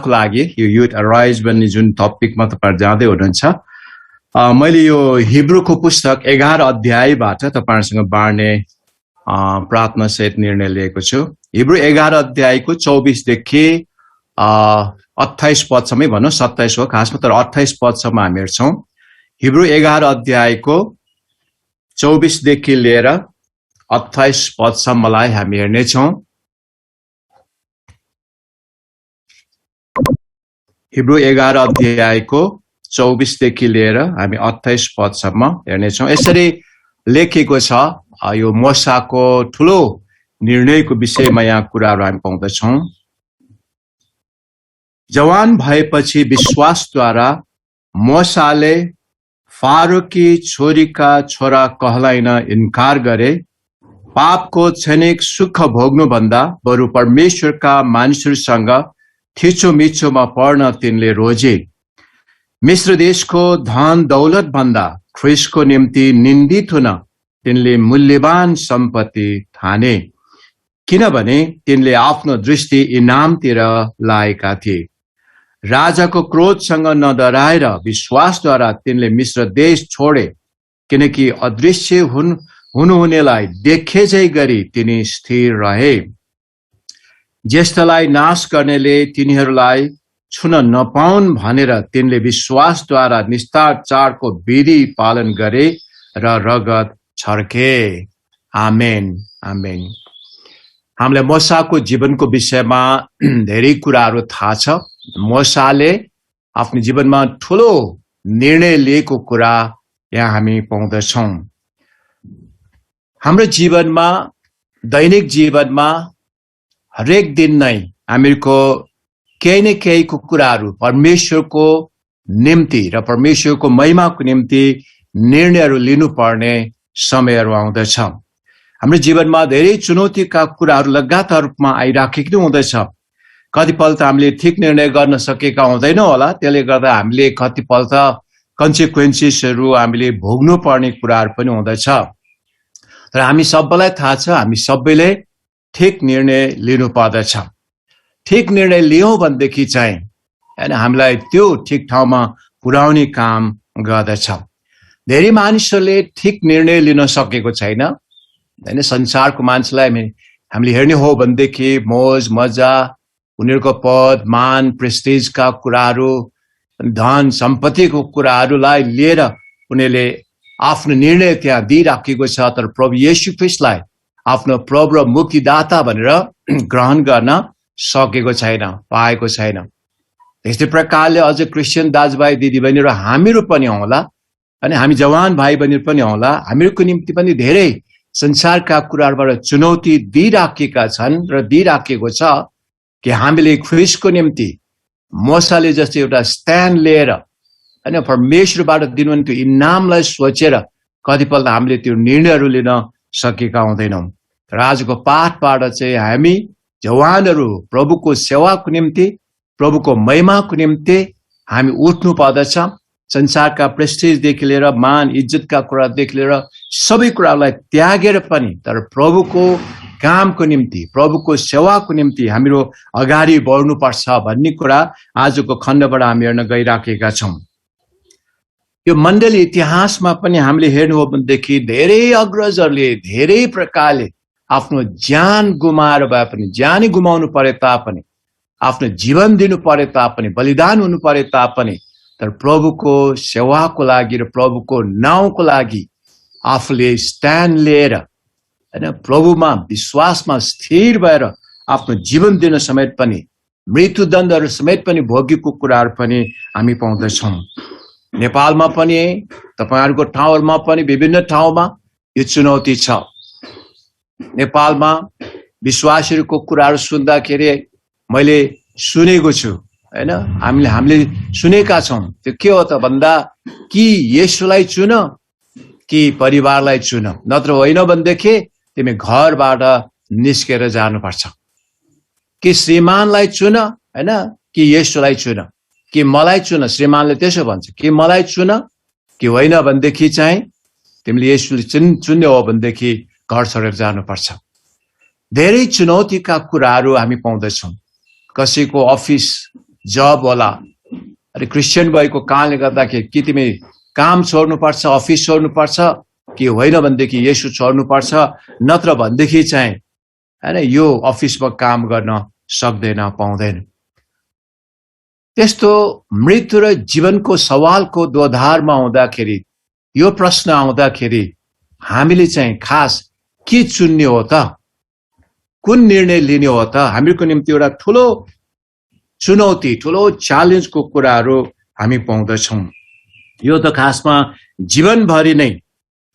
लागि यो youth arise भन्ने जुन टपिकमा तपाईहरु जाँदै हुनुहुन्छ मैले यो हिब्रूको पुस्तक 11 अध्यायबाट तपाईहरुसँग बाँड्ने प्रार्थना सहित निर्णय लिएको छु। हिब्रू 11 अध्यायको 24 देखि 28 पदसम्मै भनौं, 27 हो खासमा, तर 28 पदसम्म हामी हेर्छौं। हिब्रू 11 अध्यायको 24 देखि लिएर 28 पदसम्मलाई हामी हेर्नेछौं। हिब्रू 11 अध्यायको 24 देखि लिएर हामी 28 पदसम्म हेर्नेछौं। यसरी लेखिएको छ, यो मोसाको ठूलो निर्णयको विषयमा यहाँ कुराहरू हामी पाउँदछौं। जवान भएपछि विश्वासद्वारा मोसाले फारोकी छोरीका छोरा कहलाइन इन्कार गरे। पापको क्षणिक सुख भोग्नुभन्दा बरु परमेश्वरका मानिसहरूसँग थिचोमिचोमा पर्न तिनले रोजे। मिश्र देशको धन दौलत भन्दा ख्रीष्टको निम्ति निन्दित हुन तिनले मूल्यवान सम्पत्ति ठाने, किनभने तिनले आफ्नो दृष्टि इनामतिर लाएका थिए। राजाको क्रोधसँग नडराएर विश्वासद्वारा तिनले मिश्र देश छोडे, किनकि अदृश्य हुनुहुनेलाई देखेझै गरी तिनी स्थिर रहे। ज्येष्ठलाई नाश गर्नेले तिनीहरूलाई छुन नपाउन् भनेर तिनले विश्वासद्वारा निस्तार चाडको विधि पालन गरे र रगत छर्के। आमेन आमेन। हामीलाई मोसाको जीवनको विषयमा धेरै कुराहरू थाहा छ। मोसाले आफ्नो जीवनमा ठूलो निर्णय लिएको कुरा यहाँ हामी पाउँदछौं। हाम्रो जीवनमा, दैनिक जीवनमा हरेक दिन नै हामीको केही न केहीको कुराहरू परमेश्वरको निम्ति र परमेश्वरको महिमाको निम्ति निर्णयहरू लिनुपर्ने समयहरू आउँदछ। हाम्रो जीवनमा धेरै चुनौतीका कुराहरू लगातार रूपमा आइराखेको हुँदछ। कतिपल्ट हामीले ठिक निर्णय गर्न सकेका हुँदैनौँ होला, त्यसले गर्दा हामीले कतिपल्ट कन्सिक्वेन्सेसहरू हामीले भोग्नु पर्ने कुराहरू पनि हुँदछ। तर हामी सबैलाई थाहा छ, हामी सबैले ठिक निर्णय लिनु पर्दछ। ठिक निर्णय लियौं भनेदेखि चाहिँ हैन हामीलाई त्यो ठिक ठाउँमा पुर्याउने काम गर्दछ। धेरै मानिसहरूले ठिक निर्णय लिन सकेको छैन। हैन संसारको मान्छेलाई हामीले हेर्ने हो भनेदेखि मोज मजा, उनीहरूको पद मान प्रेस्टिजका कुराहरू, धन सम्पत्तिको कुराहरूलाई लिएर उनीहरूले आफ्नो निर्णय त्यहाँ दिइराखेको छ। तर प्रभु येशू ख्रीष्टलाई आफ्नो प्रभु र मुक्तिदाता भनेर ग्रहण गर्न सकेको छैन, पाएको छैन। त्यस्तै प्रकारले अझ क्रिस्चियन दाजुभाइ दिदीबहिनीहरू हामीहरू पनि होला, अनि हामी जवान भाइ बहिनीहरू पनि होला, हामीहरूको निम्ति पनि धेरै संसारका कुराहरूबाट चुनौती दिइराखेका छन् र दिइराखेको छ कि हामीले ख्रीष्टको निम्ति मोसाले जस्तो एउटा स्ट्यान्ड लिएर हैन परमेश्वरबाट दिनुहुने त्यो इनामलाई सोचेर कतिपल्ट हामीले त्यो निर्णयहरू लिन सकेका हुँदैनौँ। तर आजको पाठबाट चाहिँ हामी जवानहरू प्रभुको सेवाको निम्ति, प्रभुको महिमाको निम्ति हामी उठ्नु पर्दछ। संसारका प्रेस्टिजदेखि लिएर मान इज्जतका कुरादेखि लिएर सबै कुरालाई त्यागेर पनि तर प्रभुको कामको निम्ति, प्रभुको सेवाको निम्ति हामीहरू अगाडि बढ्नुपर्छ भन्ने कुरा आजको खण्डबाट हामी हेर्न गइराखेका छौँ। यो मण्डली इतिहासमा पनि हामीले हेर्नु हो भनेदेखि धेरै अग्रजहरूले धेरै प्रकारले आफ्नो ज्यान गुमाएर भए पनि, ज्यानै गुमाउनु परे तापनि, आफ्नो जीवन दिनु परे तापनि, बलिदान हुनु परे तापनि, तर प्रभुको सेवाको लागि र प्रभुको नाउँको लागि आफूले स्ट्यान्ड लिएर हैन प्रभुमा विश्वासमा स्थिर भएर आफ्नो जीवन दिन समेत पनि, मृत्युदण्डहरू समेत पनि भोगेको कुराहरू पनि हामी पाउँदछौँ। नेपालमा पनि, तपाईहरुको ठाउँहरुमा पनि, विभिन्न ठाउँमा यो चुनौती छ। नेपालमा विश्वासीहरूको कुराहरू सुन्दाखेरि मैले सुनेको छु, हैन हामीले सुनेका छौं। त्यो के हो त भन्दा कि येशूलाई चुन कि परिवारलाई चुन, नत्र होइन भनेदेखि तिमी घरबाट निस्केर जानुपर्छ। कि श्रीमानलाई चुन हैन कि येशूलाई चुन, कि मलाई चुन। श्रीमानले त्यसो भन्छ कि मलाई चुन, कि होइन भनेदेखि चाहिँ तिमीले येशूले चुन्ने हो भनेदेखि घर छोडेर जानुपर्छ। धेरै चुनौतीका कुराहरू हामी पाउँदछौँ। कसैको अफिस जब होला। अरे क्रिस्चियन भएको कारणले गर्दाखेरि कि तिमी काम छोड्नुपर्छ, अफिस छोड्नुपर्छ कि होइन भनेदेखि येशू छोड्नुपर्छ, नत्र भनेदेखि चाहिँ हैन यो अफिसमा काम गर्न सक्दैन, पाउँदैन। त्यस्तो मृत्यु र जीवनको सवालको दोधारमा हुँदाखेरि, यो प्रश्न आउँदाखेरि हामीले चाहिँ खास के चुन्ने हो त, कुन निर्णय लिने हो त? हामीको निम्ति एउटा ठुलो चुनौती, ठुलो च्यालेन्जको कुराहरू हामी पाउँदछौँ। यो त खासमा जीवनभरि नै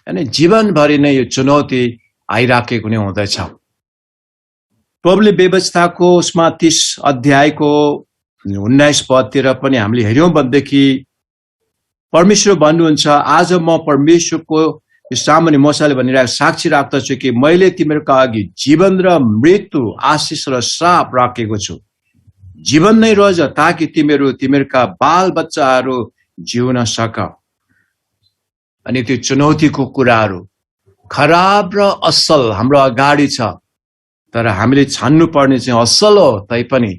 हैन, जीवनभरि नै यो चुनौती आइराखेको नै हुँदछ। प्रभुले व्यवस्थाको उसमा 30 अध्यायको 19 पदतिर पनि हामीले हेर्यौं भनेदेखि परमेश्वर भन्नुहुन्छ, आज म परमेश्वरको सामान्य मोसाले भनिरहेको साक्षी राख्दछु कि मैले तिमीहरूका अघि जीवन र मृत्यु, आशिष र श्राप राखेको छु। जीवन नै रोज ताकि तिमीहरूका बाल बच्चाहरू जिउन सक। अनि त्यो चुनौतीको कुराहरू खराब र असल हाम्रो अगाडि छ, तर हामीले छान्नु पर्ने चाहिँ असल हो। तैपनि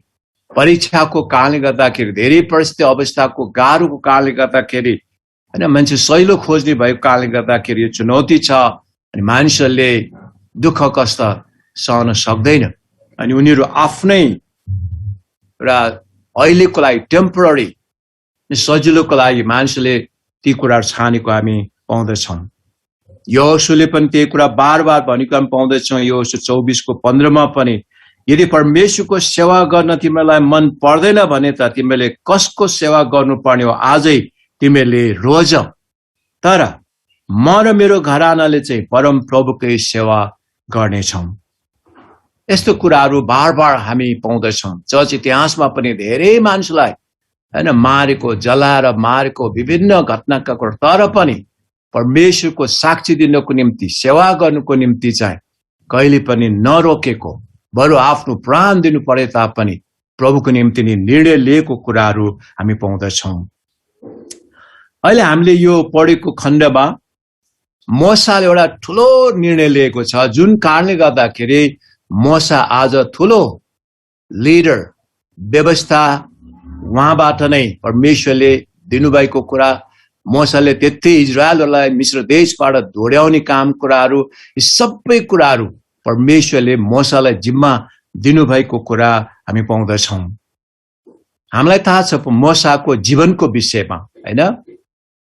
परीक्षाको कारणले गर्दाखेरि, धेरै परिस्थिति अवस्थाको गाह्रोको कारणले गर्दाखेरि हैन, मान्छे सहिलो खोज्ने भएको कारणले गर्दाखेरि यो चुनौती छ। अनि मानिसहरूले दुःख कष्ट सहन सक्दैन, अनि उनीहरू आफ्नै र अहिलेको लागि टेम्पोररी सजिलोको लागि मानिसले ती कुराहरू छानेको हामी पाउँदछौँ। यहोशूले पनि त्यही कुरा बार बार भनेको हामी पाउँदछौँ। यहोशू 24:15 पनि, यदि परमेश्वरको सेवा गर्न तिमीलाई मन पर्दैन भने त तिमीले कसको सेवा गर्नुपर्ने हो आजै तिमीले रोज। तर म र मेरो घरानाले चाहिँ परम प्रभुकै सेवा गर्नेछौँ। यस्तो कुराहरू बार बार हामी पाउँदछौँ। चर्च इतिहासमा पनि धेरै मानिसलाई हैन मारेको, जलाएर मारेको, विभिन्न घटनाका कुरा, तर पनि परमेश्वरको साक्षी दिनको निम्ति, सेवा गर्नुको निम्ति चाहिँ कहिले पनि नरोकेको, बरु आफ्नो प्राण दिनु परे तापनि प्रभुको निम्ति नै निर्णय लिएको कुराहरू हामी पाउँदछौँ। अहिले हामीले यो पढेको खण्डमा मोसाले एउटा ठुलो निर्णय लिएको छ, जुन कारणले गर्दाखेरि मोसा आज ठुलो लिडर, व्यवस्था उहाँबाट नै परमेश्वरले दिनुभएको कुरा, मोसाले त्यति इजरायलहरूलाई मिश्र देशबाट ढोड्याउने काम कुराहरू, यी सबै कुराहरू परमेश्वरले मोसालाई जिम्मा दिनुभएको कुरा हामी पाउँदछौँ। हामीलाई थाहा छ मोसाको जीवनको विषयमा, हैन?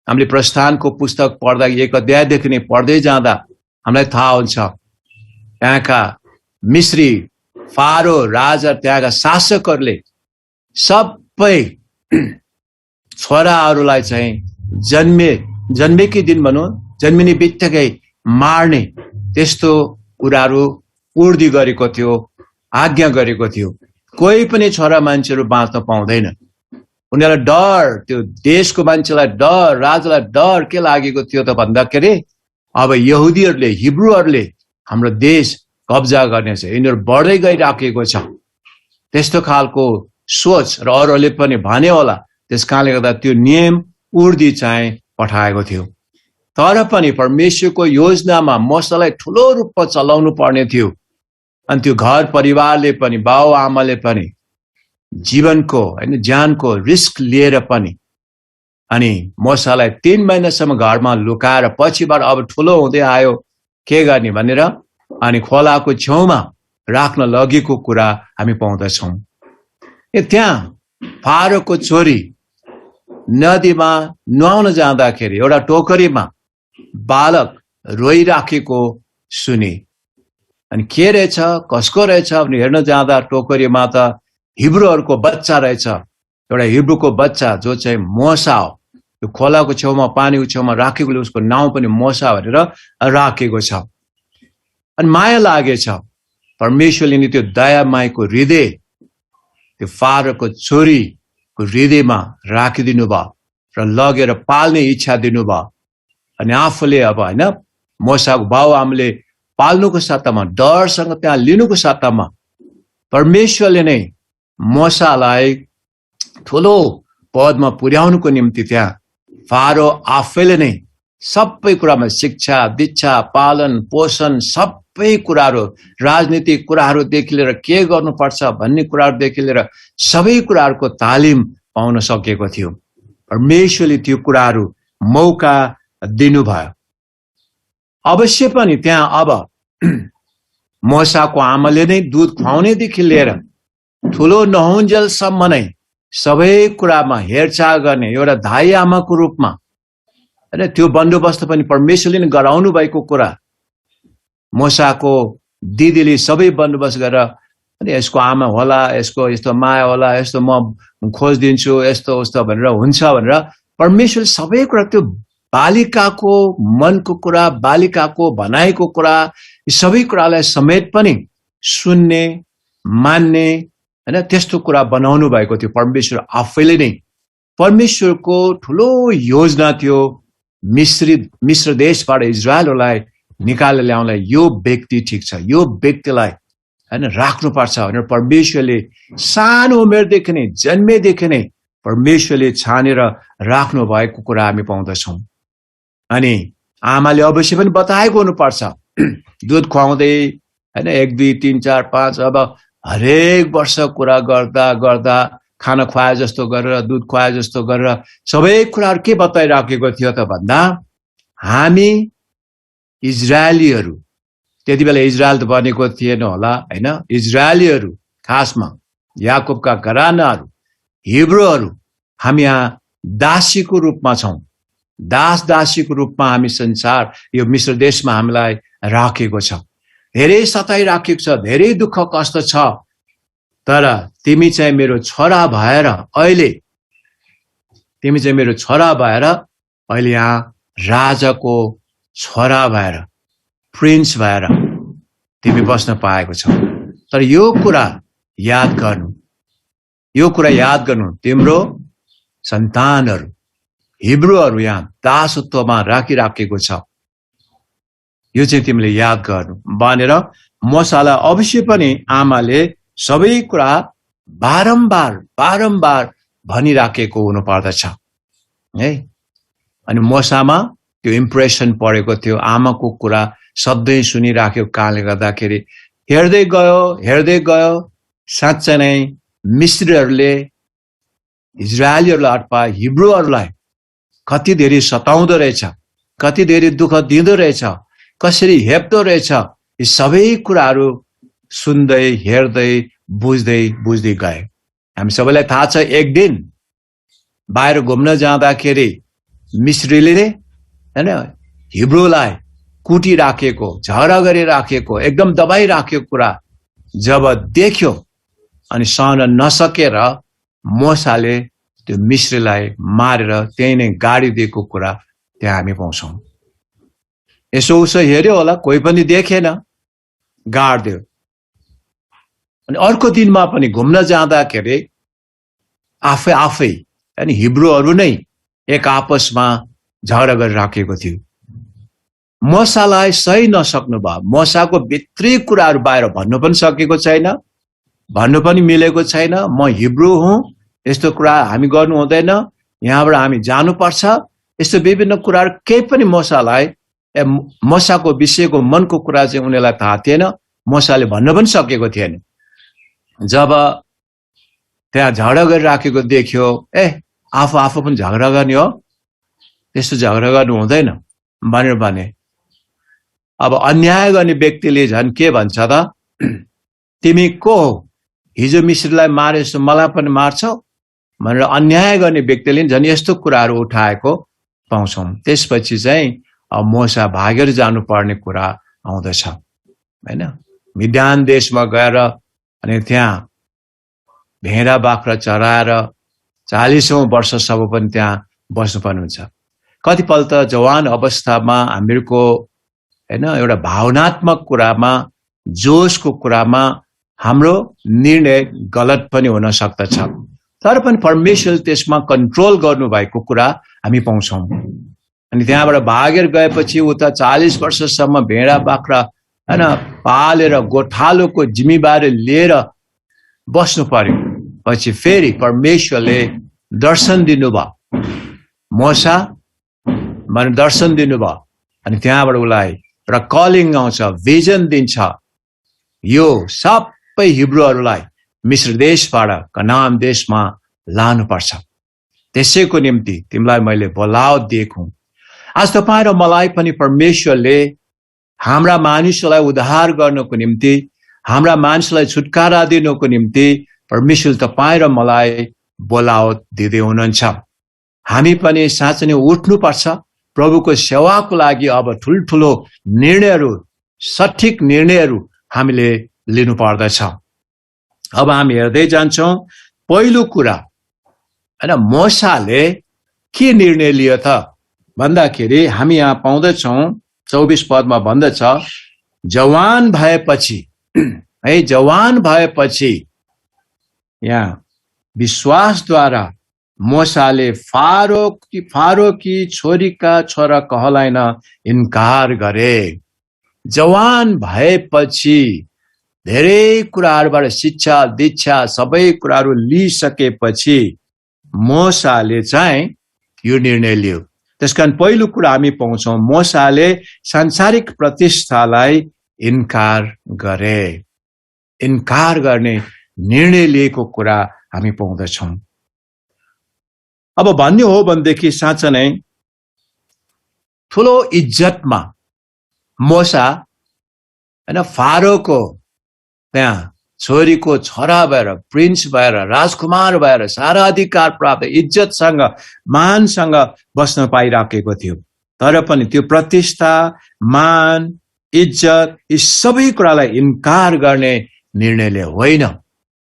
हामीले प्रस्थानको पुस्तक पढ्दा 1 अध्यायदेखि नै पढ्दै जाँदा हामीलाई थाहा हुन्छ त्यहाँका मिश्री फारो राजा, त्यहाँका शासकहरूले सबै छोराहरूलाई चाहिँ जन्मेकै दिन भनौँ, जन्मिने बित्तिकै मार्ने त्यस्तो कुराहरू उर्दी गरेको थियो, आज्ञा गरेको थियो। कोही पनि छोरा मान्छेहरू बाँच्न पाउँदैन। उनीहरूलाई डर, त्यो देशको मान्छेलाई डर, राजालाई डर के लागेको थियो त भन्दाखेरि अब यहुदीहरूले, हिब्रूहरूले हाम्रो देश कब्जा गर्नेछ, यिनीहरू बढ्दै गइराखेको छ, त्यस्तो खालको सोच र अरूहरूले पनि भने होला। त्यस कारणले गर्दा त्यो नियम उर्दी चाहिँ पठाएको थियो। तर पनि परमेश्वरको योजनामा मोसालाई ठुलो रूपमा चलाउनु पर्ने थियो। अनि त्यो घर परिवारले पनि, बाउ आमाले पनि जीवनको हैन ज्यानको रिस्क लिएर पनि अनि मोसालाई 3 महिनासम्म घरमा लुकाएर पछिबाट अब ठुलो हुँदै आयो के गर्ने भनेर अनि खोलाको छेउमा राख्न लगेको कुरा हामी पाउँदछौँ। त्यहाँ फारोको छोरी नदीमा नुहाउन जाँदाखेरि एउटा टोकरीमा बालक रोइराखेको सुने। अनि के रहेछ, कसको रहेछ भने हेर्न जाँदा टोकरीमा त हिब्रूहरूको बच्चा रहेछ, एउटा हिब्रूको बच्चा जो चाहिँ मोसा हो। त्यो खोलाको छेउमा, पानीको छेउमा राखेकोले उसको नाउँ पनि मोसा भनेर राखेको छ। अनि माया लागेछ, परमेश्वरले नि त्यो दया मायाको हृदय त्यो फारोको छोरीको हृदयमा राखिदिनु भयो र लगेर पाल्ने इच्छा दिनुभयो। अनि आफूले अब हैन मोसाको बाउ आमाले पाल्नुको साथमा, डरसँग त्यहाँ लिनुको साथमा परमेश्वरले नै मोसालाई ठुलो पदमा पुर्याउनुको निम्ति त्यहाँ फारो आफैले नै सबै कुरामा शिक्षा, दीक्षा, पालन पोषण सबै कुराहरू, राजनीतिक कुराहरूदेखि लिएर के गर्नुपर्छ भन्ने कुराहरूदेखि लिएर सबै कुराहरूको तालिम पाउन सकेको थियो। परमेश्वरले त्यो कुराहरू मौका दिनुभयो। अवश्य पनि त्यहाँ अब मोसाको आमाले नै दूध खुवाउनेदेखि लिएर ठुलो नहुन्जेलसम्म नै सबै कुरामा हेरचाह गर्ने एउटा धाई आमाको रूपमा हैन, त्यो बन्दोबस्त पनि परमेश्वरले नै गराउनु भएको कुरा। मोसाको दिदीले सबै बन्दोबस्त गरेर अनि यसको आमा होला, यसको यस्तो माया होला, यस्तो म खोजिदिन्छु, यस्तो उस्तो भनेर हुन्छ भनेर परमेश्वरले सबै कुरा, त्यो बालिकाको मनको कुरा, बालिकाको भनाइको कुरा, यी सबै कुरालाई समेत पनि सुन्ने, मान्ने हैन, त्यस्तो कुरा बनाउनु भएको थियो परमेश्वर आफैले नै। परमेश्वरको ठुलो योजना थियो मिश्र देशबाट इजरायललाई निकालेर ल्याउनलाई। यो व्यक्ति ठिक छ, यो व्यक्तिलाई हैन राख्नुपर्छ भनेर परमेश्वरले सानो उमेरदेखि नै, जन्मेदेखि नै परमेश्वरले छानेर राख्नु भएको कुरा हामी पाउँदछौँ। अनि आमाले अवश्य पनि बताएको हुनुपर्छ, दूध खुवाउँदै हैन 1 2 3 4 5 अब हरेक वर्ष कुरा गर्दा गर्दा खाना खुवाए जस्तो गरेर, दूध खुवाए जस्तो गरेर सबै कुराहरू के बताइराखेको थियो त भन्दा, हामी इजरायलीहरू, त्यति बेला इजरायल त बनेको थिएन होला हैन, इजरायलीहरू खासमा याकुबका घरानाहरू, हिब्रूहरू, हामी यहाँ दासीको रूपमा छौँ। दासीको रूपमा हामी संसार यो मिश्र देशमा हामीलाई राखेको छ। धेरै सताइराखेको छ, धेरै दुःख कष्ट छ, तर तिमी चाहिँ मेरो छोरा भएर अहिले, तिमी चाहिँ मेरो छोरा भएर अहिले यहाँ राजाको छोरा भएर, प्रिन्स भएर तिमी बस्न पाएको छौ। तर यो कुरा याद गर्नु, यो कुरा याद गर्नु, तिम्रो सन्तानहरू हिब्रूहरू यहाँ दासत्वमा राखिराखेको छ, यो चाहिँ तिमीले याद गर्नु भनेर मोसालाई अवश्य पनि आमाले सबै कुरा बारम्बार भनिराखेको हुनुपर्दछ है। अनि मोसामा त्यो इम्प्रेसन परेको थियो, आमाको कुरा सधैँ सुनिराखेको कारणले गर्दाखेरि हेर्दै गयो साँच्चै नै मिश्रीहरूले इजरायलीहरूलाई अथवा हिब्रूहरूलाई कति धेरै सताउँदो रहेछ, कति धेरै दुःख दिँदो रहेछ, कसरी हेप्दो रहेछ, यी सबै कुराहरू सुन्दै हेर्दै बुझ्दै गए। हामी सबैलाई थाहा छ, एक दिन बाहिर घुम्न जाँदाखेरि मिश्रीले हैन हिब्रूलाई कुटिराखेको, झगडा गरिराखेको, एकदम दबाइराखेको कुरा जब देख्यो अनि सहन नसकेर मोसाले त्यो मिश्रीलाई मारेर त्यही नै गाडिदिएको कुरा त्यहाँ हामी पाउँछौँ। यसो उसो हेर्यो होला, कोही पनि देखेन, गाडिदियो। अनि अर्को दिनमा पनि घुम्न जाँदाखेरि आफै अनि हिब्रूहरू नै एक आपसमा झगडा गरिराखेको थियो। मोसालाई सही नसक्नु भयो, मोसाको भित्री कुराहरू बाहिर भन्नु पनि सकेको छैन, भन्नु पनि मिलेको छैन। म हिब्रू हुँ, यस्तो कुरा हामी गर्नु हुँदैन, यहाँबाट हामी जानुपर्छ, यस्तो विभिन्न कुराहरू केही पनि मोसाको विषयको मनको कुरा चाहिँ उनीहरूलाई थाहा थिएन, मोसाले भन्न पनि सकेको थिएन। जब त्यहाँ झगडा गरिराखेको देख्यो, आफू पनि झगडा गर्ने हो, त्यस्तो झगडा गर्नु हुँदैन भनेर भने। अब अन्याय गर्ने व्यक्तिले झन् के भन्छ त, तिमी को हो, हिजो मिश्रीलाई मारे जस्तो मलाई पनि मार्छौ भनेर अन्याय गर्ने व्यक्तिले झन् यस्तो कुराहरू उठाएको पाउँछौँ। त्यसपछि चाहिँ मोसा भागेर जानुपर्ने कुरा आउँदछ हैन। मिद्यान देशमा गएर अनि त्यहाँ भेडा बाख्रा चराएर 40औं वर्षसम्म पनि त्यहाँ बस्नुपर्ने हुन्छ। कतिपल्ट जवान अवस्थामा हामीहरूको हैन एउटा भावनात्मक कुरामा, जोशको कुरामा हाम्रो निर्णय गलत पनि हुन सक्दछ, तर पनि परमेश्वरले त्यसमा कन्ट्रोल गर्नुभएको कुरा हामी पाउँछौँ। अनि त्यहाँबाट भागेर गएपछि उता 40 वर्षसम्म भेडा बाख्रा हैन पालेर गोठालोको जिम्मेवारी लिएर बस्नु पर्यो। पछि फेरि परमेश्वरले दर्शन दिनुभयो, मोसा भने दर्शन दिनुभयो, अनि त्यहाँबाट उसलाई र कलिङ आउँछ, भिजन दिन्छ। यो सबै हिब्रूहरूलाई मिश्र देशबाट कनान देशमा लानुपर्छ। त्यसैको निम्ति तिमीलाई मैले बोलावट दिएको हुँ। आज तपाईँ र मलाई पनि परमेश्वरले हाम्रा मानिसहरूलाई उद्धार गर्नको निम्ति, हाम्रा मानिसलाई छुटकारा दिनको निम्ति परमेश्वर तपाईँ र मलाई बोलावट दिँदै हुनुहुन्छ। हामी पनि साँच्चै नै उठ्नुपर्छ प्रभुको सेवाको लागि। अब ठुल्ठुलो निर्णयहरू, सठिक निर्णयहरू हामीले लिनु पर्दछ। अब हामी हेर्दै जान्छौँ। पहिलो कुरा हैन, मोसाले के निर्णय लियो त भन्दाखेरि हामी यहाँ पाउँदछौँ 24 पदमा भन्दछ, जवान भएपछि है, जवान भएपछि यहाँ विश्वासद्वारा मोसाले फारोकी छोरीका छोरा कहलाइन इन्कार गरे। जवान भएपछि धेरै कुराहरूबाट शिक्षा दीक्षा सबै कुराहरू लिइसकेपछि मोसाले चाहिँ यो निर्णय लियो। त्यसकारण पहिलो कुरा हामी पाउँछौँ, मोसाले सांसारिक प्रतिष्ठालाई इन्कार गरे। इन्कार गर्ने निर्णय लिएको कुरा हामी पाउँदछौँ। अब भन्ने हो भनेदेखि साँच्चै नै ठुलो इज्जतमा मोसा हैन फारोको त्यहाँ छोरीको छोरा भएर, प्रिन्स भएर, राजकुमार भएर सारा अधिकार प्राप्त इज्जतसँग मानसँग बस्न पाइराखेको थियो। तर पनि त्यो प्रतिष्ठा, मान, इज्जत यी सबै कुरालाई इन्कार गर्ने निर्णयले होइन,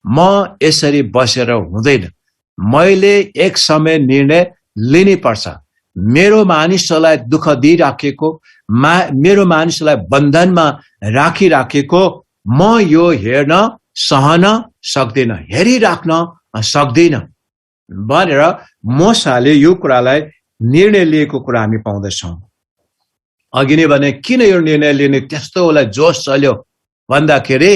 म यसरी बसेर हुँदैन, मैले एक समय निर्णय लिनै पर्छ। मेरो मानिसहरूलाई दुःख दिइराखेको, मेरो मानिसलाई बन्धनमा राखिराखेको म यो हेर्न सहन सक्दिन, हेरिराख्न सक्दिन भनेर मोसाले यो कुरालाई निर्णय लिएको कुरा हामी पाउँदछौँ। अघि नै भने किन यो निर्णय लिने त्यस्तो उसलाई जोस चल्यो भन्दाखेरि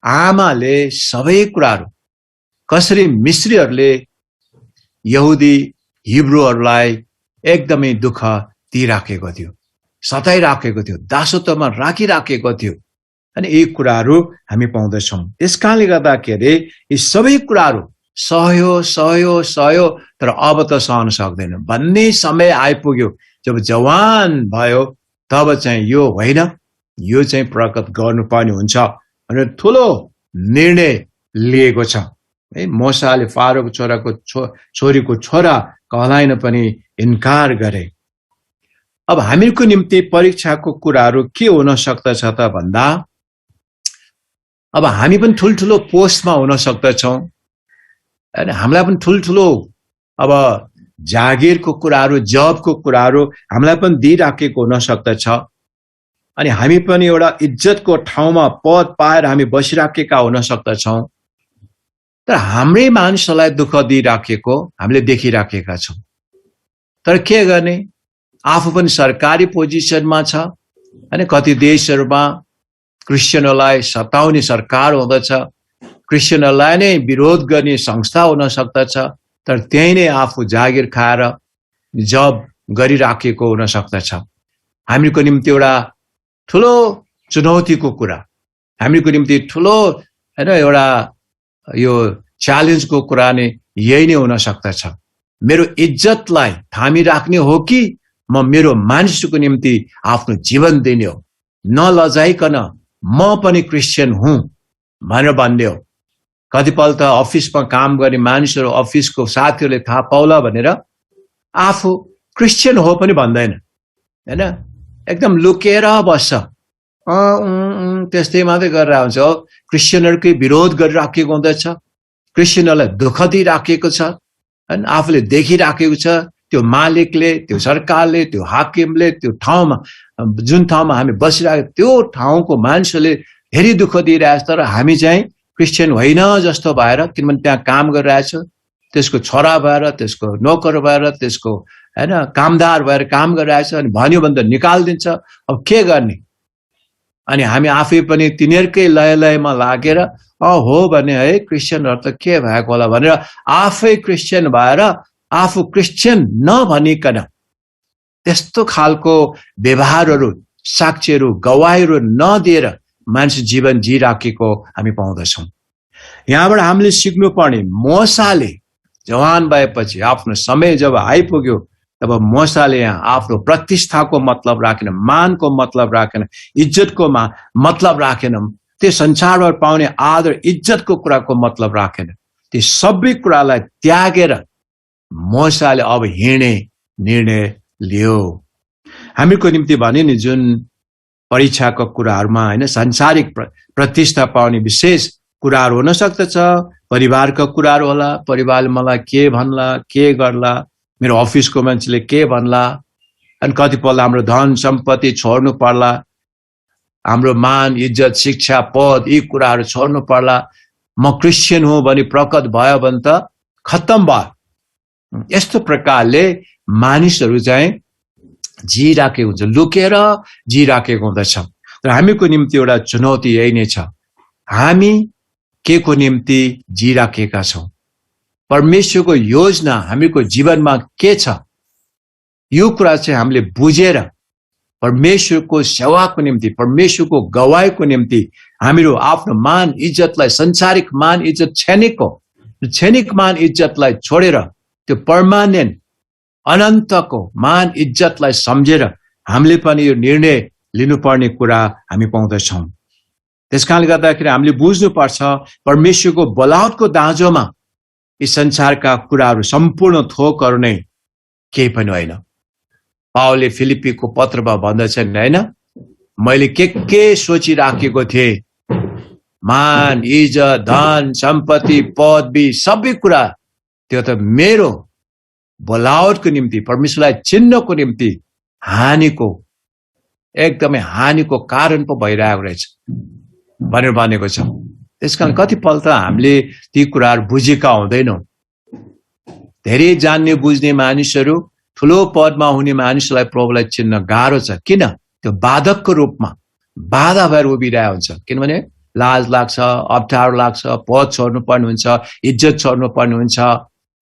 आमाले सबै कुराहरू कसरी मिश्रीहरूले यहुदी हिब्रूहरूलाई एकदमै दुःख दिइराखेको थियो, सताइराखेको थियो, दासत्वमा राखिराखेको थियो। अनि यी कुराहरू हामी पाउँदछौँ। त्यस कारणले गर्दाखेरि यी सबै कुराहरू सहयो तर अब त सहन सक्दैन भन्ने समय आइपुग्यो। जब जवान भयो तब चाहिँ यो होइन, यो चाहिँ प्रकट गर्नुपर्ने हुन्छ भनेर ठुलो निर्णय लिएको छ है। मोसाले फारोको छोरीको छोरा कहलाइन पनि इन्कार गरे। अब हामीको निम्ति परीक्षाको कुराहरू के हुन सक्दछ त भन्दा, अब हामी पनि ठुल्ठुलो पोस्टमा हुन सक्दछौँ हैन, हामीलाई पनि ठुल्ठुलो अब जागिरको कुराहरू, जबको कुराहरू हामीलाई पनि दिइराखेको हुन सक्दछ। अनि हामी पनि एउटा इज्जतको ठाउँमा पद पाएर हामी बसिराखेका हुन सक्दछौँ। तर हाम्रै मानिसहरूलाई दुःख दिइराखेको हामीले देखिराखेका छौँ। तर के गर्ने, आफू पनि सरकारी पोजिसनमा छ हैन। कति देशहरूमा क्रिस्चियनहरूलाई सताउने सरकार हुँदछ, क्रिस्चियनहरूलाई नै विरोध गर्ने संस्था हुन सक्दछ, तर त्यही नै आफू जागिर खाएर जब गरिराखेको हुन सक्दछ। हामीको निम्ति एउटा ठुलो चुनौतीको कुरा, हामीको निम्ति ठुलो हैन एउटा यो च्यालेन्जको कुरा नै यही नै हुन सक्दछ। मेरो इज्जतलाई थामिराख्ने हो कि म मेरो मानिसको निम्ति आफ्नो जीवन दिने हो, नलजाइकन म पनि क्रिस्चियन हुँ भनेर भन्ने हो। कतिपल्ट अफिसमा काम गर्ने मानिसहरू, अफिसको साथीहरूले थाहा पाउला भनेर आफू क्रिस्चियन हो पनि भन्दैन हैन, एकदम लुकेर बस्छ, त्यस्तै मात्रै गरेर हुन्छ। क्रिस्चियनहरूकै विरोध गरिराखेको हुँदछ, क्रिस्चियनहरूलाई दुःख दिइराखेको छ हैन, आफूले देखिराखेको छ। त्यो मालिकले, त्यो सरकारले, त्यो हाकिमले, त्यो ठाउँमा जुन ठाउँमा हामी बसिरहेको त्यो ठाउँको मान्छेले धेरै दुःख दिइरहेछ। तर हामी चाहिँ क्रिस्चियन होइन जस्तो भएर, किनभने त्यहाँ काम गरिरहेछ, त्यसको छोरा भएर, त्यसको नोकर भएर, त्यसको हैन कामदार भएर काम गरिरहेछ, अनि भन्यो भने त निकालिदिन्छ। अब के गर्ने? अनि हामी आफै पनि तिनीहरूकै लयमा लागेर हो भने है क्रिस्चियनहरू त के भएको होला भनेर आफै क्रिस्चियन भएर आफू क्रिस्चियन नभनिकन त्यस्तो खालको व्यवहारहरू साक्ष्यहरू गवाईहरू नदिएर मान्छे जीवन जिराखेको हामी पाउँदछौँ। यहाँबाट हामीले सिक्नुपर्ने मूसाले जवान भएपछि आफ्नो समय जब आइपुग्यो तब मूसाले यहाँ आफ्नो प्रतिष्ठाको मतलब राखेन, मानको मतलब राखेन, इज्जतको मतलब राखेन, त्यो संसारबाट पाउने आदर इज्जतको कुराको मतलब राखेन। ती सबै कुरालाई त्यागेर मूसाले अब हिँड्ने निर्णय लियो। हामीको निम्ति भने नि जुन परीक्षाको कुराहरूमा हैन सांसारिक प्रतिष्ठा पाउने विशेष कुराहरू हुन सक्दछ, परिवारका कुराहरू होला, परिवारले मलाई के भन्ला, के गर्ला, मेरो अफिसको मान्छेले के भन्ला, अनि कतिपल्ट हाम्रो धन सम्पत्ति छोड्नु पर्ला, हाम्रो मान इज्जत शिक्षा पद यी कुराहरू छोड्नु पर्ला, म क्रिस्चियन हुँ भने प्रकट भयो भने त खत्तम भयो। यस्तो प्रकारले मानिसहरू चाहिँ जिराखेको हुन्छ, लुकेर जिराखेको हुँदछ। तर हामीको निम्ति एउटा चुनौती यही नै छ, हामी के को निम्ति जिराखेका छौं, परमेश्वरको योजना हामीको जीवनमा के छ, यो कुरा चाहिँ हामीले बुझेर परमेश्वरको सेवाको निम्ति, परमेश्वरको गवाईको निम्ति हामीहरू आफ्नो मान इज्जतलाई, संसारिक मान इज्जत क्षणिक मान इज्जतलाई छोडेर त्यो पर्मानेन्ट अनन्तको मान इज्जतलाई सम्झेर हामीले पनि यो निर्णय लिनुपर्ने कुरा हामी पाउँदछौँ। त्यसकारणले गर्दाखेरि हामीले बुझ्नुपर्छ परमेश्वरको बोलावटको दाँजोमा यी संसारका कुराहरू सम्पूर्ण थोकहरू नै केही पनि होइन। पावलले फिलिप्पीको पत्रमा भन्दछन् हैन, मैले के सोचिराखेको थिएँ, मान इज्जत धन सम्पत्ति पदवी सबै कुरा त्यो त मेरो बोलावटको निम्ति, परमेश्वरलाई चिन्नको निम्ति हानिको, एकदमै हानिको कारण पो भइरहेको रहेछ भनेर भनेको छ। त्यसकारण कतिपल्ट हामीले ती कुराहरू बुझेका हुँदैनौँ। धेरै जान्ने बुझ्ने मानिसहरू, ठुलो पदमा हुने मानिसलाई प्रभुलाई चिन्न गाह्रो छ। किन? त्यो बाधकको रूपमा बाधा भएर उभिरहेको हुन्छ। किनभने लाज लाग्छ, अप्ठ्यारो लाग्छ, पद छोड्नु पर्ने हुन्छ, इज्जत छोड्नु पर्ने हुन्छ,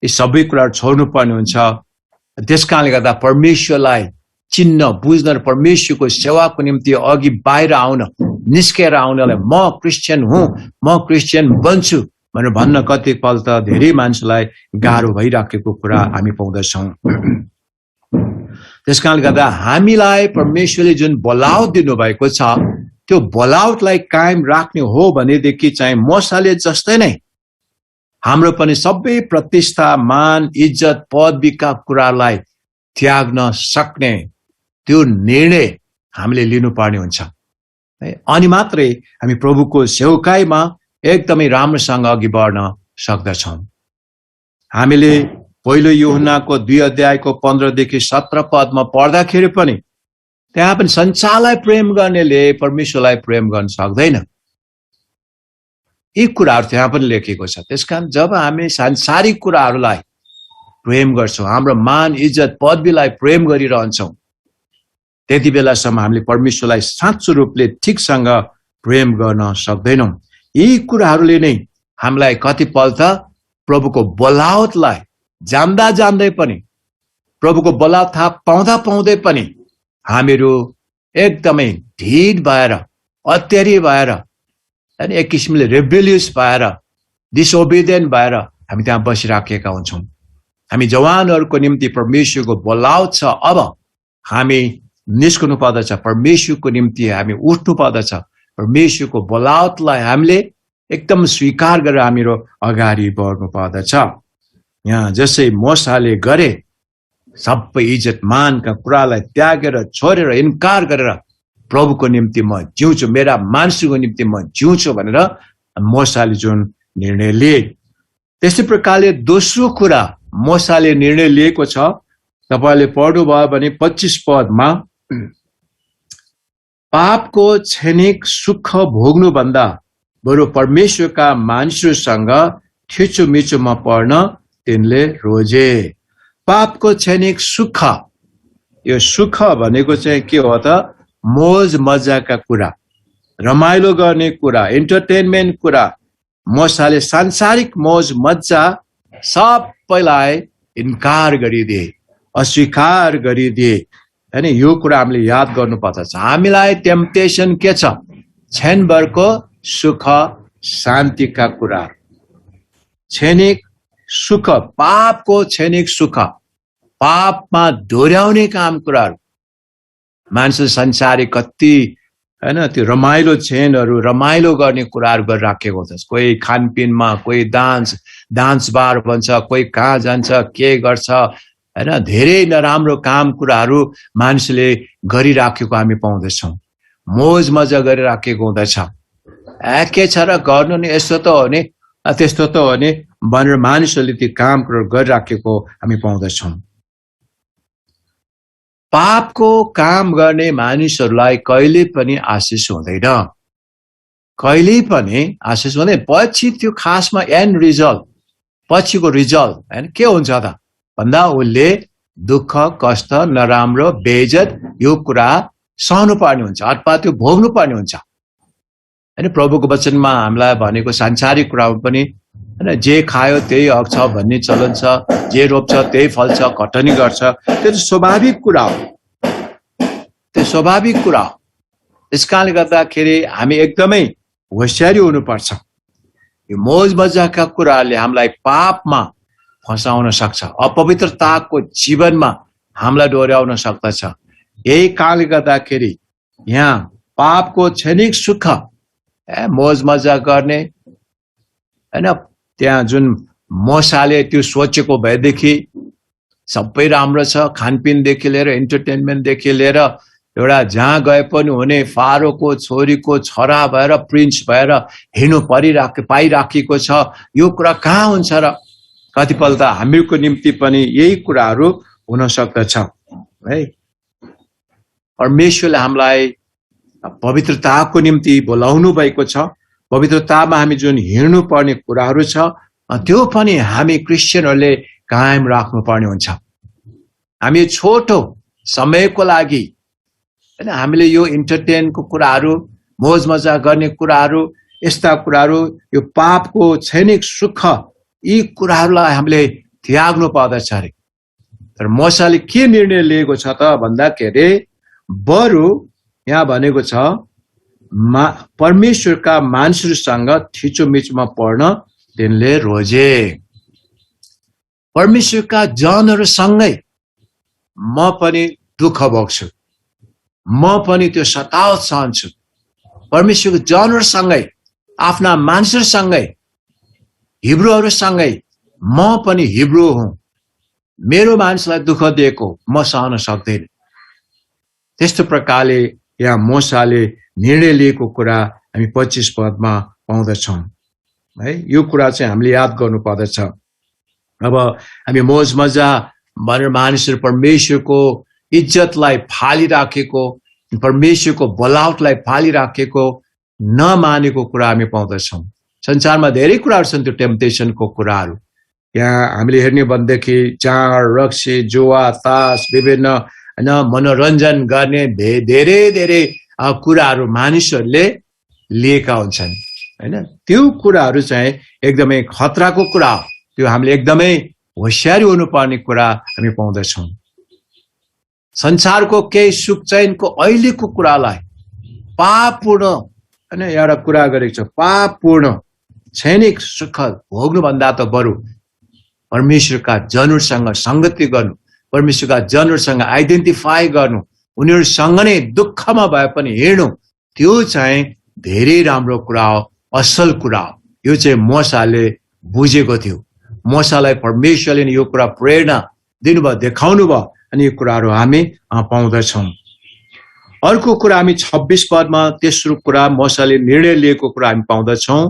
यी सबै कुराहरू छोड्नु पर्ने हुन्छ। त्यसकारणले गर्दा परमेश्वरलाई चिन्न बुझ्न र परमेश्वरको सेवाको निम्ति अघि बाहिर आउन, निस्केर आउनलाई म क्रिस्चियन हुँ, म क्रिस्चियन बन्छु भनेर भन्न कतिपल्ट धेरै मान्छेलाई गाह्रो भइराखेको कुरा हामी पाउँदछौँ। त्यसकारणले गर्दा हामीलाई परमेश्वरले जुन बोलावट दिनुभएको छ त्यो बोलावटलाई कायम राख्ने हो भनेदेखि चाहिँ मूसाले जस्तै नै हाम्रो पनि सबै प्रतिष्ठा मान इज्जत पदवीका कुरालाई त्याग्न सक्ने त्यो निर्णय हामीले लिनुपर्ने हुन्छ। अनि मात्रै हामी प्रभुको सेवकाईमा एकदमै राम्रोसँग अघि बढ्न सक्दछौँ। हामीले पहिलो यूहन्नाको 2 अध्यायको 15 देखि 17 पदमा पढ्दाखेरि पनि त्यहाँ पनि संसारलाई प्रेम गर्नेले परमेश्वरलाई प्रेम गर्न सक्दैन, यी कुराहरू त्यहाँ पनि लेखेको छ। त्यसकारण जब हामी सांसारिक कुराहरूलाई प्रेम गर्छौँ, हाम्रो मान इज्जत पदवीलाई प्रेम गरिरहन्छौँ, त्यति बेलासम्म हामीले परमेश्वरलाई साँचो रूपले ठिकसँग प्रेम गर्न सक्दैनौँ। यी कुराहरूले नै हामीलाई कतिपल्ट प्रभुको बोलावटलाई जान्दा जान्दै पनि, प्रभुको बोलावट थाहा पाउँदा पाउँदै पनि हामीहरू एकदमै ढिड भएर, अत्यारी भएर, अनि एक किसिमले रेबेलियस भएर, डिसओबिडियन्ट भएर हामी त्यहाँ बसिराखेका हुन्छौँ। हामी जवानहरूको निम्ति परमेश्वरको बोलावट छ, अब हामी निस्कनु पर्दछ, परमेश्वरको निम्ति हामी उठ्नु पर्दछ। परमेश्वरको बोलावटलाई हामीले एकदम स्वीकार गरेर हामीहरू अगाडि बढ्नु पर्दछ। यहाँ जसै मूसाले गरे, सबै इज्जत मानका कुरालाई त्यागेर छोडेर इन्कार गरेर प्रभुको निम्ति म जिउँछु, मेरा मान्छेको निम्ति म जिउँछु भनेर मूसाले जुन निर्णय लिए, त्यस्तै प्रकारले दोस्रो कुरा मूसाले निर्णय लिएको छ। तपाईले पढ्नुभयो भने 25 पदमा, पापको क्षणिक सुख भोग्नुभन्दा बरु परमेश्वरका मानिसहरूसँग थिचोमिचोमा पर्न तिनले रोजे। पापको क्षणिक सुख, यो सुख भनेको चाहिँ के हो त? मोज मजाका कुरा, रमाइलो गर्ने कुरा, इन्टरटेनमेन्ट कुरा। मूसाले सांसारिक मोज मजा सबैलाई इन्कार गरिदिए, अस्वीकार गरिदिए। हैन यो कुरा हामीले याद गर्नुपर्छ। हामीलाई टेम्पटेसन के छ? क्षणभरको सुख शान्तिका कुरा, क्षणिक सुख, पापको क्षणिक सुख, पापमा डोर्याउने काम कुराहरू। मान्छे संसारिक कति हैन त्यो रमाइलो क्षणहरू, रमाइलो गर्ने कुराहरू गरिराखेको हुन्छ। कोही खानपिनमा, कोही डान्स बार भन्छ, कोही कहाँ जान्छ, के गर्छ हैन, धेरै नराम्रो काम कुराहरू मान्छेले गरिराखेको हामी पाउँदैछौँ। मोज मजा गरिराखेको हुँदछ। के छ र गर्नु नि, यस्तो त हो नि, त्यस्तो त हो नि भनेर मानिसहरूले त्यो काम कुराहरू गरिराखेको हामी पाउँदछौँ। पापको काम गर्ने मानिसहरूलाई कहिले पनि आशिष हुँदैन, कहिले पनि आशिष हुँदैन। पछि त्यो खासमा एन्ड रिजल्ट, पछिको रिजल्ट हैन के हुन्छ त भन्दा उसले दुःख, कष्ट, नराम्रो, बेइज्जत यो कुरा सहनु पर्ने हुन्छ अथवा त्यो भोग्नु पर्ने हुन्छ। हैन प्रभुको वचनमा हामीलाई भनेको सांसारिक कुरामा पनि हैन जे खायो त्यही हग्छ भन्ने चलन छ, जे रोप्छ त्यही फल्छ, कटनी गर्छ, त्यो स्वाभाविक कुरा हो, त्यो स्वाभाविक कुरा हो। यसकारणले गर्दाखेरि हामी एकदमै होशियारी हुनुपर्छ। यो मोज मजाका कुराहरूले हामीलाई पापमा फसाउन सक्छ, अपवित्रताको जीवनमा हामीलाई डोर्याउन सक्दछ। यही कारणले गर्दाखेरि यहाँ पापको क्षणिक सुख, मोज मजा गर्ने हैन, त्यहाँ जुन मोसाले त्यो सोचेको भएदेखि सबै राम्रो छ, खानपिनदेखि लिएर इन्टरटेनमेन्टदेखि लिएर एउटा जहाँ गए पनि हुने फारोको छोरीको छोरा भएर प्रिन्स भएर हिँड्नु पाइराखेको छ। यो कुरा कहाँ हुन्छ र? कतिपल्ट हामीहरूको निम्ति पनि यही कुराहरू हुन सक्दछ है। परमेश्वरले हामीलाई पवित्रताको निम्ति बोलाउनु भएको छ। पवित्रतामा हामी जुन हिँड्नु पर्ने कुराहरू छ त्यो पनि हामी क्रिस्चियनहरूले कायम राख्नुपर्ने हुन्छ। हामी छोटो समयको लागि हैन हामीले यो इन्टरटेनको कुराहरू, मोज मजा गर्ने कुराहरू, यस्ता कुराहरू, यो पापको क्षणिक सुख, यी कुराहरूलाई हामीले त्याग्नु पर्दछ अरे। तर मोसाले के निर्णय लिएको छ त भन्दाखेरि बरु यहाँ भनेको छ परमेश्वरका मानिसहरूसँग थिचोमिचोमा पर्न तिनले रोजे। परमेश्वरका जनहरूसँगै म पनि दुःख भोग्छु, म पनि त्यो सताव सहन्छु। परमेश्वरको जनहरूसँगै, आफ्ना मानिसहरूसँगै, हिब्रूहरूसँगै म पनि हिब्रू हुँ, मेरो मानिसलाई दुःख दिएको म सहन सक्दैन। त्यस्तो प्रकारले यहाँ मोसाले निर्णय लिएको कुरा हामी 25 पदमा पाउँदछौँ है। यो कुरा चाहिँ हामीले याद गर्नु पर्दछ। अब हामी मोज मजा भनेर मानिसहरू परमेश्वरको इज्जतलाई फालिराखेको, परमेश्वरको बोलावटलाई फालिराखेको, नमानेको कुरा हामी पाउँदछौँ। संसारमा धेरै कुराहरू छन् त्यो टेम्पटेसनको कुराहरू। यहाँ हामीले हेर्ने भनेदेखि चाड, रक्सी, जुवा, तास, विभिन्न हैन मनोरञ्जन गर्ने धेरै धेरै कुराहरू मानिसहरूले लिएका हुन्छन् हैन। त्यो कुराहरू चाहिँ एकदमै खतराको कुरा हो। त्यो हामीले एकदमै होशियारी हुनुपर्ने कुरा हामी पाउँदछौँ। संसारको केही सुख चैनको अहिलेको कुरालाई पापपूर्ण हैन एउटा कुरा गरेको छ, पापपूर्ण क्षणिक सुख भोग्नुभन्दा त बरु परमेश्वरका जनहरूसँग संगति गर्नु, परमेश्वरका जनहरूसँग आइडेन्टिफाई गर्नु, उनीहरूसँग नै दुःखमा भए पनि हिँड्नु, त्यो चाहिँ धेरै राम्रो कुरा हो, असल कुरा हो। यो चाहिँ मोसाले बुझेको थियो। मोसालाई परमेश्वरले यो कुरा प्रेरणा दिनुभयो, देखाउनु भयो, अनि यो कुराहरू हामी पाउँदछौँ। अर्को कुरा हामी 26 पदमा तेस्रो कुरा मोसाले निर्णय लिएको कुरा हामी पाउँदछौँ।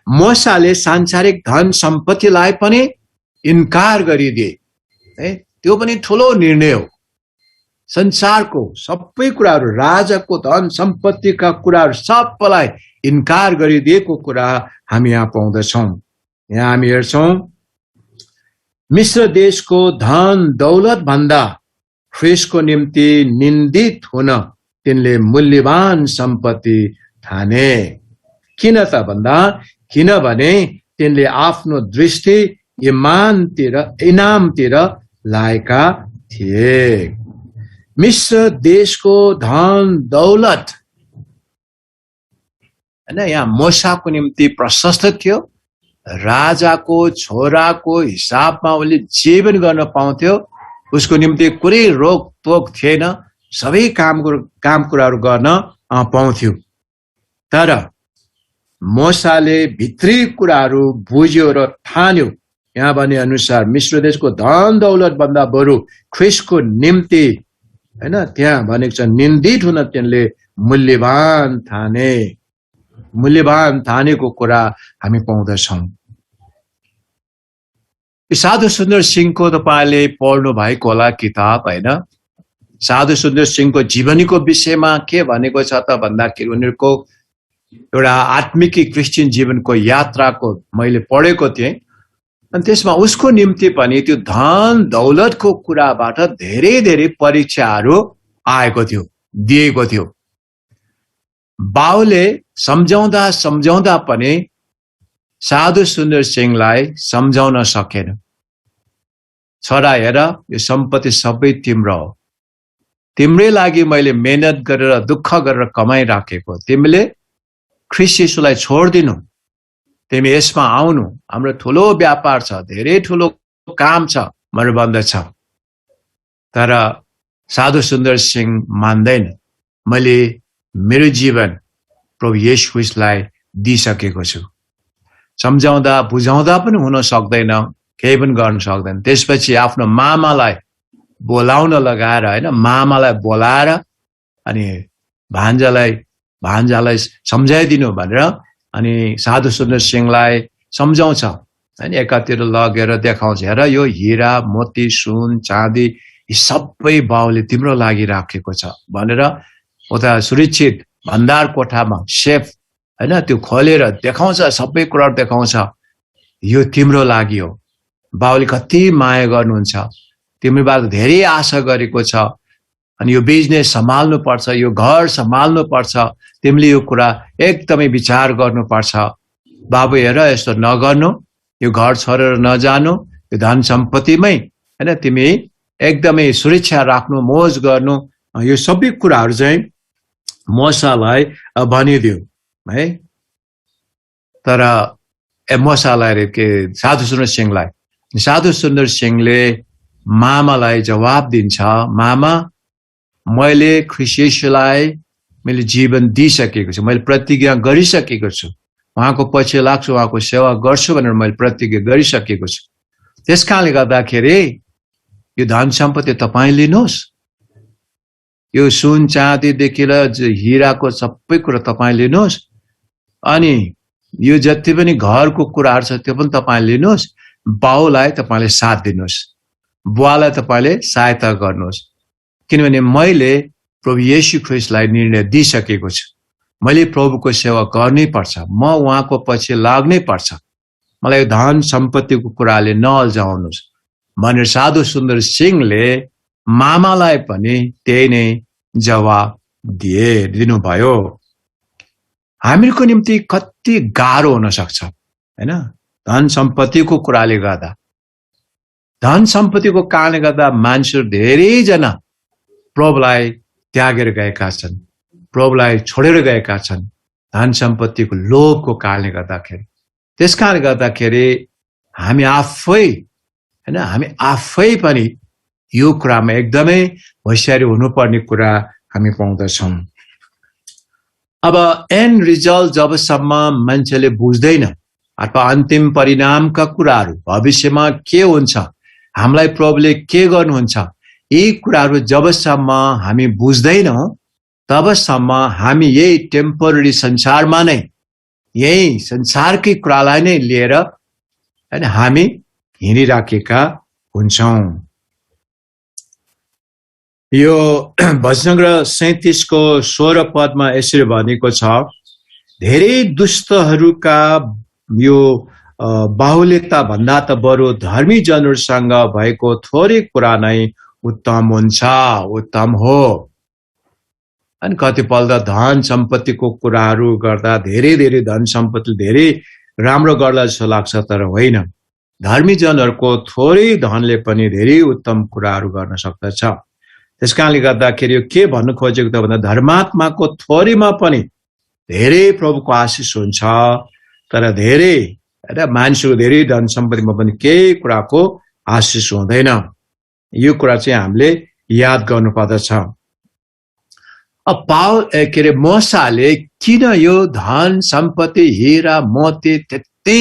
मोसाले सांसारिक धन सम्पत्तिलाई पनि इन्कार गरिदिए है। त्यो पनि ठुलो निर्णय हो। संसारको सबै कुराहरू, राजाको धन सम्पत्तिका कुराहरू सबैलाई इन्कार गरिदिएको कुरा हामी यहाँ पाउँदछौँ। यहाँ हामी हेर्छौँ मिश्र देशको धन दौलत भन्दा ख्रिस्टको निम्ति निन्दित हुन तिनले मूल्यवान सम्पत्ति ठाने। किन त भन्दा किनभने तिनले आफ्नो दृष्टि इनामतिर लाएका थिए। मिश्र देशको धन दौलत हैन यहाँ मोसाको निम्ति प्रशस्त थियो। राजाको छोराको हिसाबमा उसले जे पनि गर्न पाउँथ्यो। उसको निम्ति कुनै रोकटोक थिएन। सबै काम कुराहरू गर्न पाउँथ्यो। तर मोसाले भित्री कुराहरू बुझ्यो र ठान्यो। यहाँ भने अनुसार मिश्र देशको धन दौलत भन्दा बरु ख्रिस्टको निम्ति हैन त्यहाँ भनेको छ निन्दित हुन तिनले मूल्यवान ठाने। मूल्यवान ठानेको कुरा हामी पाउँदछौँ। साधु सुन्दर सिंहको तपाईले पढ्नु भएको होला किताब हैन। साधु सुन्दर सिंहको जीवनीको विषयमा के भनेको छ त भन्दाखेरि उनीहरूको एउटा आत्मिक क्रिस्चियन जीवनको यात्राको मैले पढेको थिएँ। अनि त्यसमा उसको निम्ति पनि त्यो धन दौलतको कुराबाट धेरै धेरै परीक्षाहरू आएको थियो, दिएको थियो। बाउले सम्झाउँदा पनि साधु सुन्दर सिंहलाई सम्झाउन सकेन। छोरा हेर, यो सम्पत्ति सबै तिम्रो हो। तिम्रै लागि मैले मेहनत गरेर दुःख गरेर कमाइराखेको। तिमीले ख्रिस्ट येशूलाई छोड्दिनु। तिमी यसमा आउनु। हाम्रो ठुलो व्यापार छ, धेरै ठुलो काम छ भनेर भन्दछ। तर साधु सुन्दर सिंह मान्दैन। मैले मेरो जीवन प्रभु येशू ख्रिस्टलाई दिइसकेको छु। सम्झाउँदा बुझाउँदा पनि हुन सक्दैन, केही पनि गर्न सक्दैन। त्यसपछि आफ्नो मामालाई बोलाउन लगाएर हैन, मामालाई बोलाएर अनि भान्जालाई सम्झाइदिनु भनेर अनि साधु सुन्दर सिंहलाई सम्झाउँछ हैन। एकातिर लगेर देखाउँछ, हेर यो हीरा मोती सुन चाँदी यी सबै बाउले तिम्रो लागि राखेको छ भनेर उता सुरक्षित भण्डार कोठामा सेफ हैन त्यो खोलेर देखाउँछ। सबै कुरा देखाउँछ, यो तिम्रो लागि हो। बाउले कति माया गर्नुहुन्छ, तिम्रोबाट धेरै आशा गरेको छ। अनि यो बिजनेस सम्हाल्नु पर्छ, यो घर सम्हाल्नु पर्छ। तिमीले यो कुरा एकदमै विचार गर्नुपर्छ। बाबु हेर, यस्तो नगर्नु, यो घर छोडेर नजानु, यो धन सम्पत्तिमै हैन तिमी एकदमै सुरक्षा राख्नु, मोज गर्नु। यो सबै कुराहरू चाहिँ मोसालाई भनिदियो है। तर मोसालाई के साधु सुन्दर सिंहले मामालाई जवाब दिन्छ, मामा मैले ख्रिस्ट येशूलाई मैले जीवन दिइसकेको छु, मैले प्रतिज्ञा गरिसकेको छु। उहाँको पछि लाग्छु, उहाँको सेवा गर्छु भनेर मैले प्रतिज्ञा गरिसकेको छु। त्यसकारणले गर्दाखेरि यो धन सम्पत्ति तपाईँ लिनुहोस्। यो सुन चाँदीदेखि र हिराको सबै कुरा तपाईँ लिनुहोस्। अनि यो जति पनि घरको कुराहरू छ त्यो पनि तपाईँ लिनुहोस्। बाउलाई तपाईँले साथ दिनुहोस्, बुवालाई तपाईँले सहायता गर्नुहोस्। किनभने मैले प्रभु येशू ख्रिस्टलाई निर्णय दिइसकेको छु। मैले प्रभुको सेवा गर्नै पर्छ, म उहाँको पछि लाग्नै पर्छ। मलाई धन सम्पत्तिको कुराले नअल्झाउनुहोस् भनेर साधु सुन्दर सिंहले मामालाई पनि त्यही नै जवाब दिनुभयो। हामीहरूको निम्ति कति गाह्रो हुन सक्छ हैन, धन सम्पत्तिको कुराले गर्दा। धन सम्पत्तिको कारणले गर्दा मान्छेहरू धेरैजना प्रभुलाई त्यागेर गएका छन्, प्रभुलाई छोडेर गएका छन्, धन सम्पत्तिको लोभको कारणले गर्दाखेरि। त्यसकारणले गर्दाखेरि हामी आफै पनि यो कुरामा एकदमै होसियारी हुनुपर्ने कुरा हामी पाउँदछौँ। अब एन्ड रिजल्ट जबसम्म मान्छेले बुझ्दैन अथवा अन्तिम परिणामका कुराहरू, भविष्यमा के हुन्छ, हामीलाई प्रभुले के गर्नुहुन्छ, यी कुराहरू जबसम्म हामी बुझ्दैनौँ तबसम्म हामी यही टेम्पोररी संसारमा नै, यही संसारकै कुरालाई नै लिएर हैन हामी हिँडिराखेका हुन्छौँ। यो भजन 37 को 16 पदमा यसरी भनेको छ, धेरै दुष्टहरूका यो बाहुल्यता भन्दा त बरु धर्मी जनहरूसँग भएको थोरै कुरा नै उत्तम हुन्छ, उत्तम हो। अनि कतिपल्ट धन सम्पत्तिको कुराहरू गर्दा धेरै धन सम्पत्ति धेरै राम्रो गर्ला जस्तो लाग्छ, तर होइन। धर्मी जनहरूको थोरै धनले पनि धेरै उत्तम कुराहरू गर्न सक्दछ। त्यस कारणले गर्दाखेरि यो के भन्नु खोजेको त भन्दा धर्मात्माको थोरैमा पनि धेरै प्रभुको आशिष हुन्छ, तर धेरै मानिसको धेरै धन सम्पत्तिमा पनि केही कुराको आशिष हुँदैन। यो कुरा चाहिँ हामीले याद गर्नुपर्दछ। मोसाले किन यो धन सम्पत्ति हीरा मोती त्यति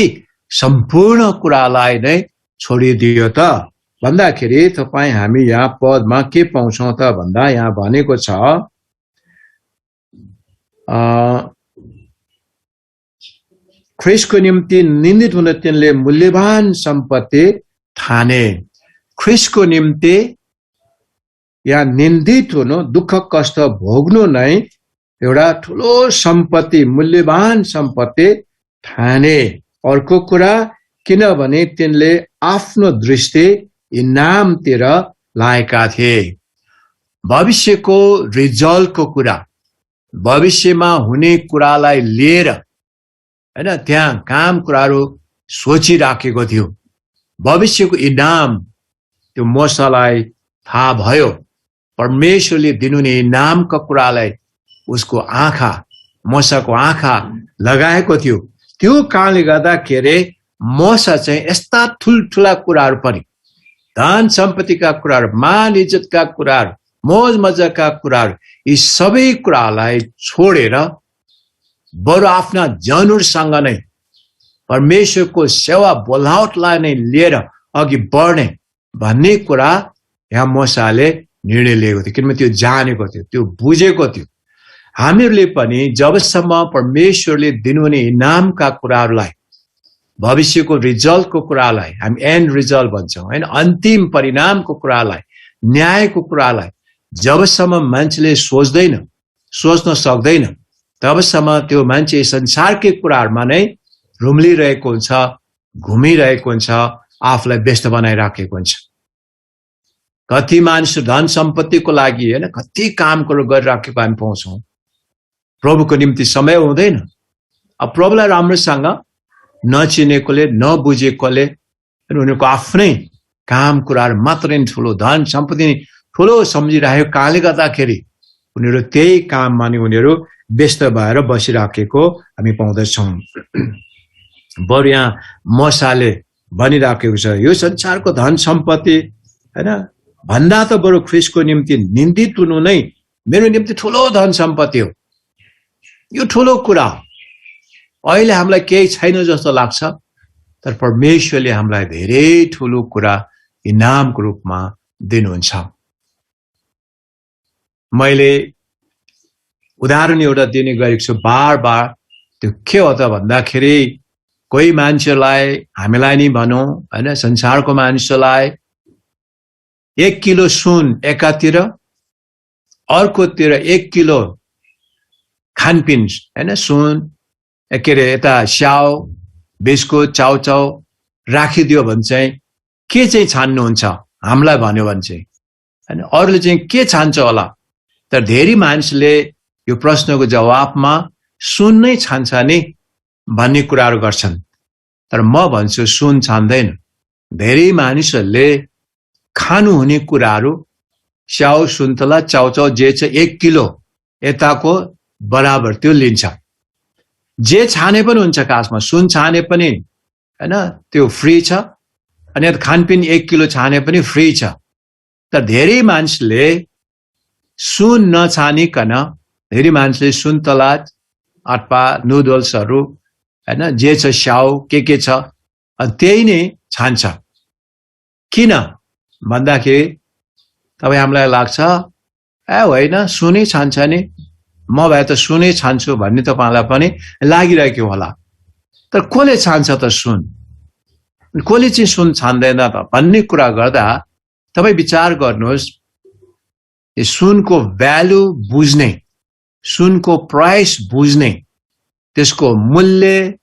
सम्पूर्ण कुरालाई नै छोडिदियो त भन्दाखेरि तपाईँ हामी यहाँ पदमा के पाउँछौँ त भन्दा यहाँ भनेको छ ख्रिस्टको निम्ति निन्दित हुन तिनले मूल्यवान सम्पत्ति ठाने। ख्रिस्टको निम्ति यहाँ निन्दित हुनु, दुःख कष्ट भोग्नु नै एउटा ठुलो सम्पत्ति, मूल्यवान सम्पत्ति ठाने। अर्को कुरा किनभने तिनले आफ्नो दृष्टि इनामतिर लागेका थिए। भविष्यको रिजल्टको कुरा, भविष्यमा हुने कुरालाई लिएर हैन त्यहाँ काम कुराहरू सोचिराखेको थियो। भविष्यको इनाम त्यो मोसालाई थाहा भयो। परमेश्वरले दिनुहुने इनामका कुरालाई उसको आँखा, मोसाको आँखा लगाएको थियो। त्यो कारणले गर्दाखेरि मोसा चाहिँ यस्ता ठुल्ठुला कुराहरू पनि, धन सम्पत्तिका कुराहरू, मान इज्जतका कुराहरू, मोज मजाका कुराहरू, यी सबै कुरालाई छोडेर बरु आफ्ना जनहरूसँग नै परमेश्वरको सेवा बोलावटलाई नै लिएर अघि बढ्ने भन्ने कुरा यहाँ मोसाले निर्णय लिएको थियो। किनभने त्यो जानेको थियो, त्यो बुझेको थियो। हामीहरूले पनि जबसम्म परमेश्वरले दिनुहुने इनामका कुराहरूलाई, भविष्यको रिजल्टको कुरालाई हामी एन्ड रिजल्ट भन्छौँ हैन, अन्तिम परिणामको कुरालाई, न्यायको कुरालाई जबसम्म मान्छेले सोच्न सक्दैन, तबसम्म त्यो मान्छे संसारकै कुराहरूमा नै रुम्लिरहेको हुन्छ, घुमिरहेको हुन्छ, आफूलाई व्यस्त बनाइराखेको हुन्छ। कति मानिस धन सम्पत्तिको लागि हैन कति कामहरू गरिराखेको हामी पाउँछौँ। प्रभुको निम्ति समय हुँदैन। अब प्रभुलाई राम्रोसँग नचिनेकोले, नबुझेकोले उनीहरूको आफ्नै काम कुराहरू मात्रै ठुलो, धन सम्पत्ति ठुलो सम्झिरहेको कारणले गर्दाखेरि उनीहरू त्यही काममा नै उनीहरू व्यस्त भएर बसिराखेको हामी पाउँदछौँ। बरु यहाँ मोसाले भनिराखेको छ यो संसारको धन सम्पत्ति हैन भन्दा त बरु ख्रिस्टको निम्ति निन्दित हुनु नै मेरो निम्ति ठुलो धन सम्पत्ति हो। यो ठुलो कुरा हो। अहिले हामीलाई केही छैन जस्तो लाग्छ, तर परमेश्वरले हामीलाई धेरै ठुलो कुरा इनामको रूपमा दिनुहुन्छ। मैले उदाहरण एउटा दिने गरेको छु बार बार। त्यो के हो त भन्दाखेरि कोही मान्छेलाई, हामीलाई नि भनौँ हैन, संसारको मानिसलाई 1 किलो सुन एकातिर, अर्कोतिर 1 किलो खानपिन हैन, सुन के अरे यता स्याउ, बिस्कुट, चाउचाउ राखिदियो भने चाहिँ के चाहिँ छान्नुहुन्छ हामीलाई भन्यो भने चाहिँ हैन, अरूले चाहिँ के छान्छ होला? तर धेरै मानिसले यो प्रश्नको जवाबमा सुन नै छान्छ नि भन्ने कुराहरू गर्छन्। तर म भन्छु सुन छान्दैन। धेरै मानिसहरूले खानु हुने कुराहरू स्याउ, सुन्तला, चाउचाउ जे छ 1 किलो यताको बराबर त्यो लिन्छ। जे छाने पनि हुन्छ, खासमा सुन छाने पनि हैन त्यो फ्री छ, अनि खानपिन 1 किलो छाने पनि फ्री छ। तर धेरै मानिसले सुन नछानिकन, धेरै मानिसले सुन्तला, अथवा नुडल्सहरू हैन जे छ स्याउ के छ त्यही नै छान्छ। किन भन्दाखेरि तपाईँ हामीलाई लाग्छ होइन सुनै छान्छ नि, म भए त सुनै छान्छु भन्ने तपाईँलाई पनि लागिरहेको होला। तर कसले छान्छ त सुन? कसले चाहिँ सुन छान्दैन त भन्ने कुरा गर्दा तपाईँ विचार गर्नुहोस्। सुनको भ्यालु बुझ्ने, सुनको प्राइस बुझ्ने, त्यसको मूल्य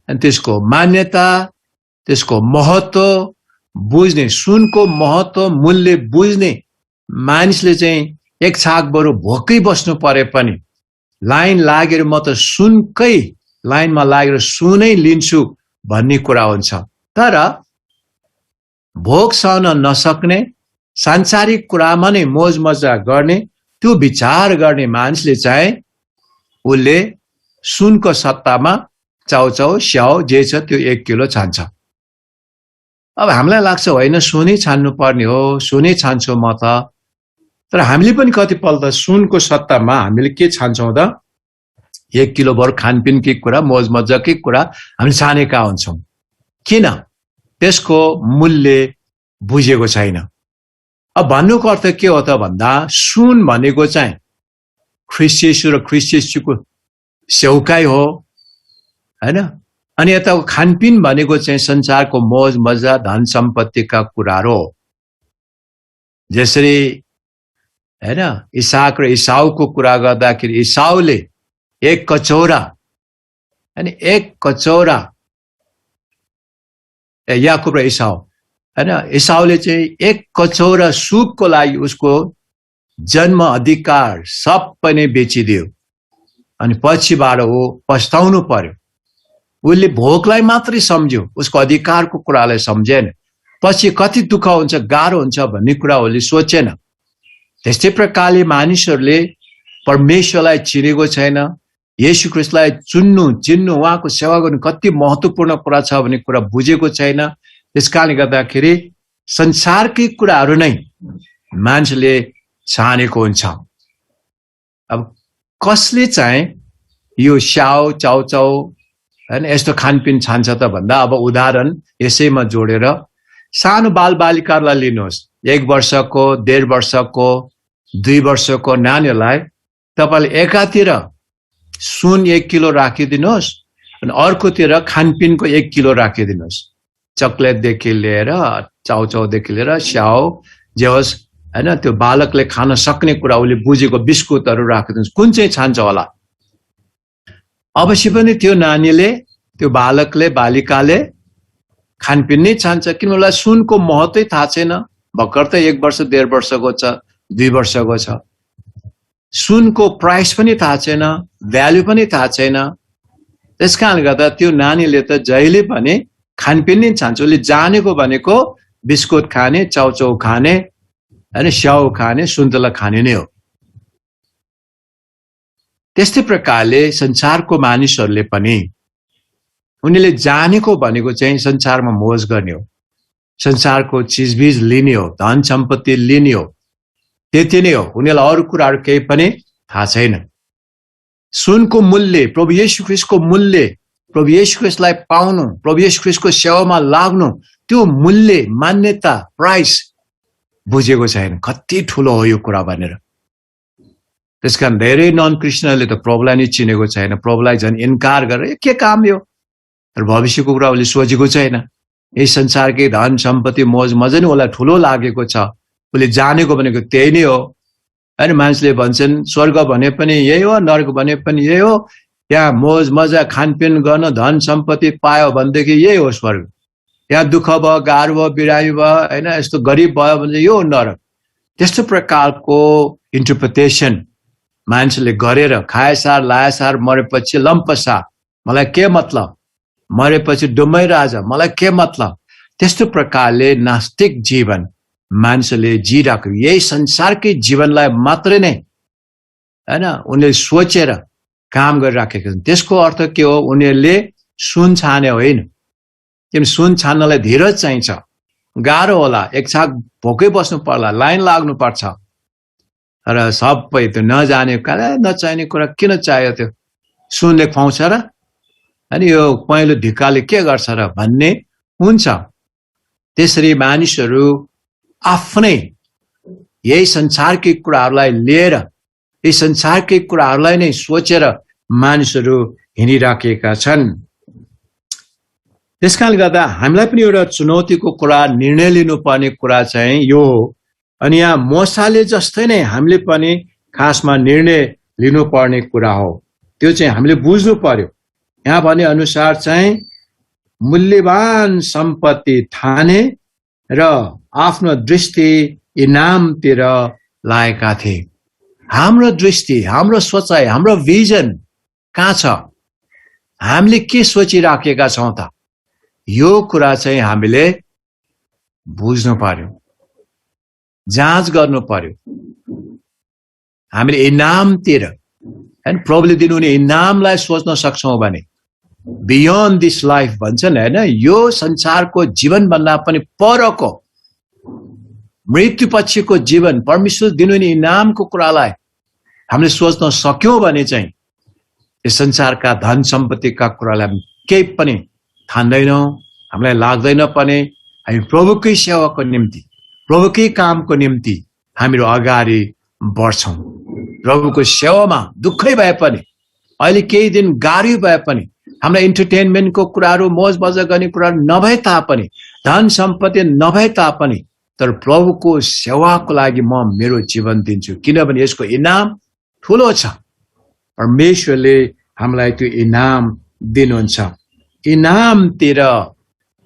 अनि त्यसको मान्यता, त्यसको महत्व बुझ्ने, सुनको महत्व मूल्य बुझ्ने मानिसले चाहिँ एक छाक बरु भोकै बस्नु परे पनि लाइन लागेर म त सुनकै लाइनमा लागेर सुनै लिन्छु भन्ने कुरा हुन्छ। तर भोक सहन नसक्ने, सांसारिक कुरामा नै मोज मजा गर्ने, त्यो विचार गर्ने मानिसले चाहिँ उसले सुनको सट्टामा चाउचाउ स्याउ जे छ त्यो 1 किलो छान्छ। अब हामीलाई लाग्छ होइन सुनै छान्नु पर्ने हो, सुनै छान्छु म त। तर हामीले पनि कतिपल्ट सुनको सट्टामा हामीले के छान्छौँ त? 1 किलो भर खानपिनकै कुरा, मोज मजाकै कुरा हामी छानेका हुन्छौँ। किन? त्यसको मूल्य बुझेको छैन। अब भन्नुको अर्थ के हो त भन्दा, सुन भनेको चाहिँ ख्रीष्ट येशू र ख्रीष्ट येशूको सेवकाई हो, हैन? अनि यता खानपिन भनेको चाहिँ संसारको मोज मजा धन सम्पत्तिका कुराहरू हो। जसरी हैन इसाक र इसाउको कुरा गर्दाखेरि इसाउले 1 कचौरा अनि 1 कचौरा याकुब र इसाउ हैन, इसाउले चाहिँ 1 कचौरा सुपको लागि उसको जन्म अधिकार सबै नै बेचिदियो। अनि पछिबाट ऊ पछताउनु पर्यो। उसले भोकलाई मात्रै सम्झ्यो, उसको अधिकारको कुरालाई सम्झेन। पछि कति दुःख हुन्छ, गाह्रो हुन्छ भन्ने कुरा उसले सोचेन। त्यस्तै प्रकारले मानिसहरूले परमेश्वरलाई चिनेको छैन, येशू ख्रीष्टलाई चिन्नु उहाँको सेवा गर्नु कति महत्त्वपूर्ण कुरा छ भन्ने कुरा बुझेको छैन। त्यसकारणले गर्दाखेरि संसारकै कुराहरू नै मान्छेले छानेको हुन्छ। अब कसले चाहिँ यो स्याउ चाउचाउ हैन यस्तो खानपिन छान्छ त भन्दा, अब उदाहरण यसैमा जोडेर सानो बालबालिकालाई लिनुहोस्। 1 वर्षको, 1.5 वर्षको, 2 वर्षको नानीलाई तपाईले एकातिर सुन 1 किलो राखिदिनुहोस् अनि अर्कोतिर खानपिनको 1 किलो राखिदिनुहोस्। चकलेटदेखि लिएर चाउचाउदेखि लिएर स्याउ जे होस् हैन, त्यो बालकले खान सक्ने कुरा उसले बुझेको बिस्कुटहरू राखिदिनुहोस्। कुन चाहिँ छान्छ होला? अवश्य पनि त्यो नानीले, त्यो बालकले, बालिकाले खानपिन नै छान्छ, किन उसलाई सुनको महत्त्वै थाहा छैन। भर्खर त 1 वर्ष 1.5 वर्षको छ, 2 वर्षको छ। सुनको प्राइस पनि थाहा छैन, भ्यालु पनि थाहा छैन। त्यसकारणले गर्दा त्यो नानीले त जहिले पनि खानपिन नै छान्छ। उसले जानेको भनेको बिस्कुट खाने, चाउचाउ खाने, हैन, स्याउ खाने, सुन्तला खाने नै हो। त्यस्तै प्रकारले संसारको मानिसहरूले पनि उनीले जानेको भनेको चाहिँ संसारमा मोज गर्ने हो, संसारको चिजबिज लिने हो, धन सम्पत्ति लिने हो, त्यति नै हो। उनीहरूलाई अरू कुराहरू केही पनि थाहा छैन। सुनको मूल्य, प्रभु येशू ख्रीष्टको मूल्य, प्रभु येशू ख्रीष्टलाई पाउनु, प्रभु येशू ख्रीष्टको सेवामा लाग्नु, त्यो मूल्य, मान्यता, प्राइस बुझेको छैन। कति ठुलो हो यो कुरा भनेर। त्यसकारण धेरै नन क्रिस्चियनले त प्रभुलाई नै चिनेको छैन, प्रभुलाई झन् इन्कार गरेर के काम यो, तर भविष्यको कुरा उसले सोचेको छैन। यही संसारकै धन सम्पत्ति मोज मजा नै उसलाई ठुलो लागेको छ। उसले जानेको भनेको त्यही नै हो। होइन, मान्छेले भन्छन् स्वर्ग भने पनि यही हो, नर्क भने पनि यही हो। यहाँ मोज मजा खानपिन गर्न, धन सम्पत्ति पायो भनेदेखि यही हो स्वर्ग। यहाँ दुःख भयो, गाह्रो भयो, बिरामी भयो, होइन, यस्तो गरिब भयो भने यो हो नरक। त्यस्तो प्रकारको इन्टरप्रिटेसन मान्छेले गरेर खाएसार लाएसार मरेपछि लम्पसार, मलाई के मतलब, मरेपछि डुम्मै राजा, मलाई के मतलब। त्यस्तो प्रकारले नास्तिक जीवन मान्छेले जिरहेको, यही संसारकै जीवनलाई मात्रै नै हैन उनीहरूले सोचेर काम गरिराखेका छन्। त्यसको अर्थ के हो? उनीहरूले सुन छाने होइन। किन सुन छान्नलाई धीरज चाहिन्छ, गाह्रो होला, एक छाक भोकै बस्नु पर्ला, लाइन लाग्नु पर्छ। र सबै त्यो नजाने नचाहिने कुरा किन चाहियो? त्यो सुनले खुवाउँछ र, अनि यो पहेँलो ढिकाले के गर्छ र भन्ने हुन्छ। त्यसरी मानिसहरू आफ्नै यही संसारकै कुराहरूलाई लिएर, यही संसारकै कुराहरूलाई नै सोचेर मानिसहरू हिँडिराखेका छन्। त्यसकारणले गर्दा हामीलाई पनि एउटा चुनौतीको कुरा, निर्णय लिनुपर्ने कुरा चाहिँ यो हो। अनि यहाँ मोसाले जस्तै नै हामीले पनि खासमा निर्णय लिनुपर्ने कुरा हो। त्यो चाहिँ हामीले बुझ्नु पर्यो। यहाँ भने अनुसार चाहिँ मूल्यवान सम्पत्ति ठाने र आफ्नो दृष्टि इनामतिर लागेका थिए। हाम्रो दृष्टि, हाम्रो सोचाइ, हाम्रो भिजन कहाँ छ? हामीले के सोचिराखेका छौँ त? यो कुरा चाहिँ हामीले बुझ्नु पर्यो। जाँच गर्नु पर्यो। हामीले इनामतिर हैन प्रभुले दिनुहुने इनामलाई सोच्न सक्छौं भने बियोन्ड दिस लाइफ भन्छन् हैन, यो संसारको जीवनभन्दा पनि परको मृत्युपछिको जीवन, परमेश्वर दिनुहुने इनामको कुरालाई हामीले सोच्न सक्यौं भने चाहिँ यस संसारका धन सम्पत्तिका कुरालाई हामी केही पनि ठान्दैनौं, हामीलाई लाग्दैन पनि हामी प्रभुकै सेवाको निम्ति, प्रभुकै कामको निम्ति हामीहरू अगाडि बढ्छौं। प्रभुको सेवामा दुःखै भए पनि, अहिले केही दिन गाह्रो भए पनि, हामीलाई इन्टरटेनमेन्टको कुराहरू, मोज मजा गर्ने कुराहरू नभए तापनि, धन सम्पत्ति नभए तापनि, तर प्रभुको सेवाको लागि म मेरो जीवन दिन्छु, किनभने यसको इनाम ठूलो छ। परमेश्वरले हामीलाई त्यो इनाम दिनुहुन्छ। इनामतिर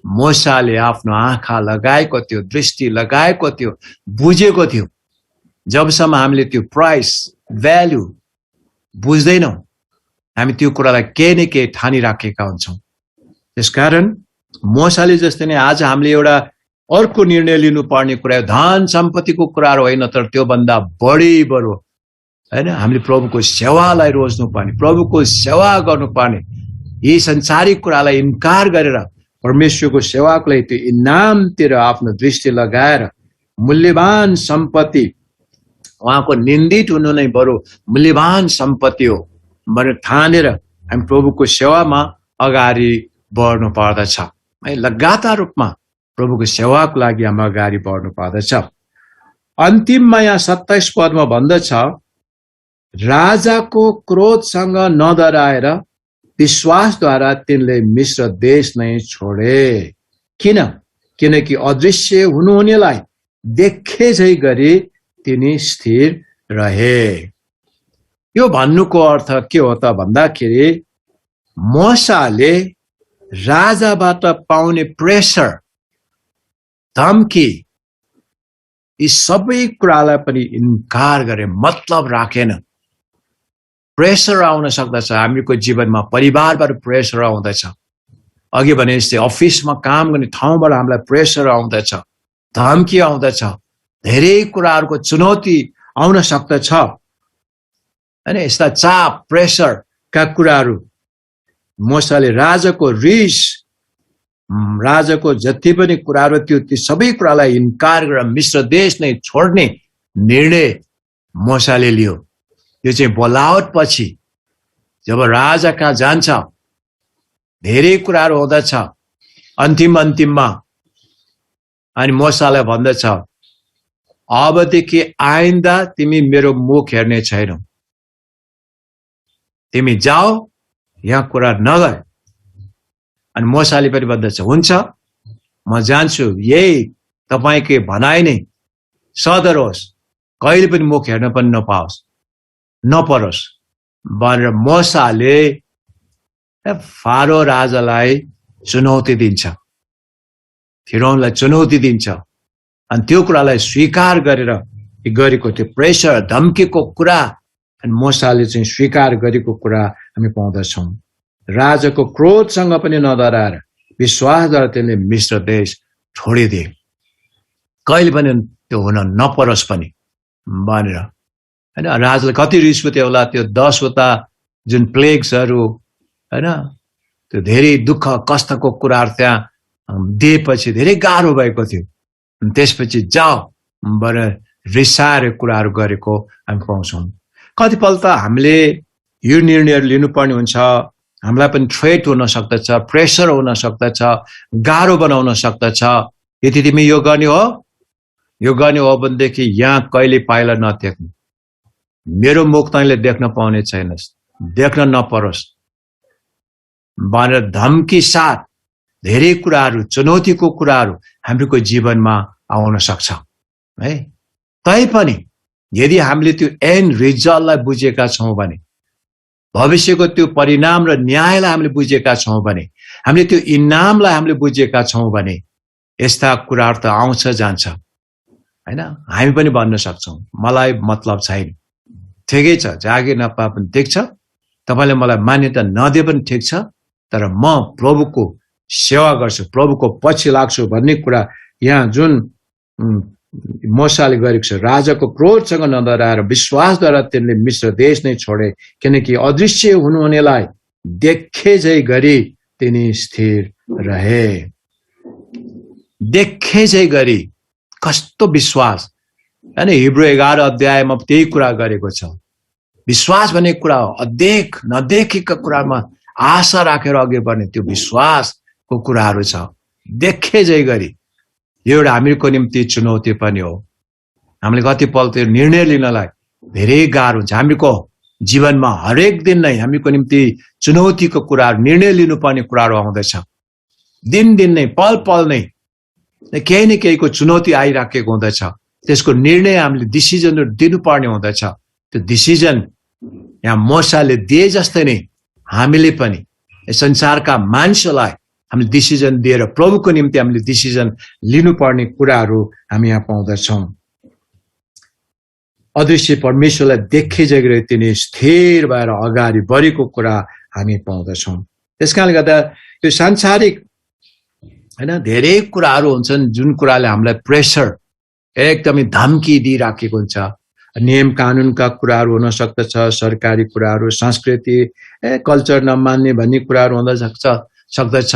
मोसाले आफ्नो आँखा लगाएको थियो, दृष्टि लगाएको थियो, बुझेको थियो। जबसम्म हामीले त्यो प्राइस, भ्याल्यु बुझ्दैनौं, हामी त्यो कुरालाई केही न केही ठानिराखेका हुन्छौं। त्यसकारण मोसाले जस्तै नै आज हामीले एउटा अर्को निर्णय लिनुपर्ने कुरा, धन सम्पत्तिको कुराहरू होइन, तर त्योभन्दा बढी बरु हैन हामीले प्रभुको सेवालाई रोज्नुपर्ने, प्रभुको सेवा गर्नुपर्ने। यी संसारिक कुरालाई इन्कार गरेर परमेश्वरको सेवाको लागि त्यो इनामतिर आफ्नो दृष्टि लगाएर मूल्यवान सम्पत्ति, उहाँको निन्दित हुनु नै बरु मूल्यवान सम्पत्ति हो भनेर ठानेर हामी प्रभुको सेवामा अगाडि बढ्नु पर्दछ। है लगातार रूपमा प्रभुको सेवाको लागि हामी अगाडि बढ्नु पर्दछ। अन्तिममा यहाँ 27 पदमा भन्दछ, राजाको क्रोधसँग नडराएर विश्वासद्वारा तिनले मिश्र देश नै छोडे। किनकि अदृश्य हुनुहुनेलाई देखे झै गरी तिनी स्थिर रहे। यो भन्नुको अर्थ के हो त भन्दाखेरि मोसाले राजाबाट पाउने प्रेसर, धम्की, यी सबै कुरालाई पनि इन्कार गरे, मतलब राखेन। प्रेसर आउन सक्दछ हामीको जीवनमा, परिवारबाट प्रेसर आउँदछ, अघि भने जस्तै अफिसमा काम गर्ने ठाउँबाट हामीलाई प्रेसर आउँदछ, धम्की आउँदछ, धेरै कुराहरूको चुनौती आउन सक्दछ हैन। यस्ता चाप, प्रेसरका कुराहरू मोसाले राजाको रिस, राजाको जति पनि कुराहरू थियो ती सबै कुरालाई इन्कार गरेर मिश्र देश नै छोड्ने निर्णय मोसाले लियो। यो चाहिँ बोलावट पछि जब राजा कहाँ जान्छ, धेरै कुराहरू हुँदछ अन्तिममा, अनि मोसालाई भन्दछ, अबदेखि आइन्दा तिमी मेरो मुख हेर्ने छैनौ, तिमी जाओ, यहाँ कुरा नगर। अनि मोसाले पनि भन्दछ, हुन्छ म जान्छु, यही तपाईकै भनाइ नै सदर होस्, कहिले पनि मुख हेर्न पनि नपरोस् भनेर मोसाले फारो राजालाई चुनौती दिन्छ, फिरौनलाई चुनौती दिन्छ। अनि त्यो कुरालाई स्वीकार गरेर गरेको त्यो प्रेसर, धम्कीको कुरा अनि मोसाले चाहिँ स्वीकार गरेको कुरा हामी पाउँदछौँ। राजाको क्रोधसँग पनि नडराएर विश्वासद्वारा त्यसले मिश्र देश छोडिदिए, कहिले पनि त्यो हुन नपरोस् पनि भनेर हैन। राजाले कति रिस उठ्यो होला, त्यो 10 वटा जुन प्लेग्सहरू हैन, त्यो धेरै दुःख कष्टको कुराहरू त्यहाँ दिएपछि धेरै गाह्रो भएको थियो। त्यसपछि जाओ भनेर रिसाएर कुराहरू गरेको हामी पाउँछौँ। कतिपल्ट हामीले यो निर्णयहरू लिनुपर्ने हुन्छ, हामीलाई पनि थ्रेट हुन सक्दछ, प्रेसर हुन सक्दछ, गाह्रो बनाउन सक्दछ। यदि तिमी यो गर्ने हो भनेदेखि यहाँ कहिले पाइला नदेख्नु, मेरो मुख तैँले देख्न पाउने छैनस्, देख्न नपरोस् भनेर धम्की साथ धेरै कुराहरू, चुनौतीको कुराहरू हाम्रो जीवनमा आउन सक्छ है। तैपनि यदि हामीले त्यो एन्ड रिजल्टलाई बुझेका छौँ भने, भविष्यको त्यो परिणाम र न्यायलाई हामीले बुझेका छौँ भने, हामीले त्यो इनामलाई हामीले बुझेका छौँ भने, यस्ता कुराहरू त आउँछ जान्छ हैन। हामी पनि भन्न सक्छौँ, मलाई मतलब छैन, ठिकै छ, जागिर नपा पनि ठिक छ, तपाईँले मलाई मान्यता नदिए पनि ठिक छ, तर म प्रभुको सेवा गर्छु, प्रभुको पछि लाग्छु भन्ने कुरा यहाँ जुन मोसाले गरेको छ। राजाको क्रोधसँग नडराएर विश्वासद्वारा तिनले मिश्र देश नै छोडे, किनकि अदृश्य हुनुहुनेलाई देखे झै गरी तिनी स्थिर रहे। देखे झै गरी, कस्तो विश्वास हैन। हिब्रू 11 अध्यायमा त्यही कुरा गरेको छ। विश्वास भन्ने कुरा हो, नदेखेका कुरामा आशा राखेर अघि बढ्ने त्यो विश्वासको कुराहरू छ। देखे झै गरी, यो एउटा हामीको निम्ति चुनौती पनि हो। हामीले कतिपल त्यो निर्णय लिनलाई धेरै गाह्रो हुन्छ। हामीको जीवनमा हरेक दिन नै हामीको निम्ति चुनौतीको कुराहरू, निर्णय लिनुपर्ने कुराहरू आउँदछ। दिन नै, पल नै केही न केहीको चुनौती आइराखेको हुँदछ। त्यसको निर्णय हामीले डिसिजनहरू दिनुपर्ने हुँदछ। त्यो डिसिजन यहाँ मोसाले दिए जस्तै नै हामीले पनि संसारका मान्छेलाई हामीले डिसिजन दिएर प्रभुको निम्ति हामीले डिसिजन लिनुपर्ने कुराहरू हामी यहाँ पाउँदछौँ। अदृश्य परमेश्वरलाई देखे जगरे तिनी स्थिर भएर अगाडि बढेको कुरा हामी पाउँदछौँ। त्यसकारणले गर्दा यो सांसारिक हैन धेरै कुराहरू हुन्छन् जुन कुराले हामीलाई प्रेसर, एकदमै धम्की दिइराखेको हुन्छ। नियम कानुनका कुराहरू हुन सक्दछ, सरकारी कुराहरू, संस्कृति कल्चर नमान्ने भन्ने कुराहरू हुन सक्दछ,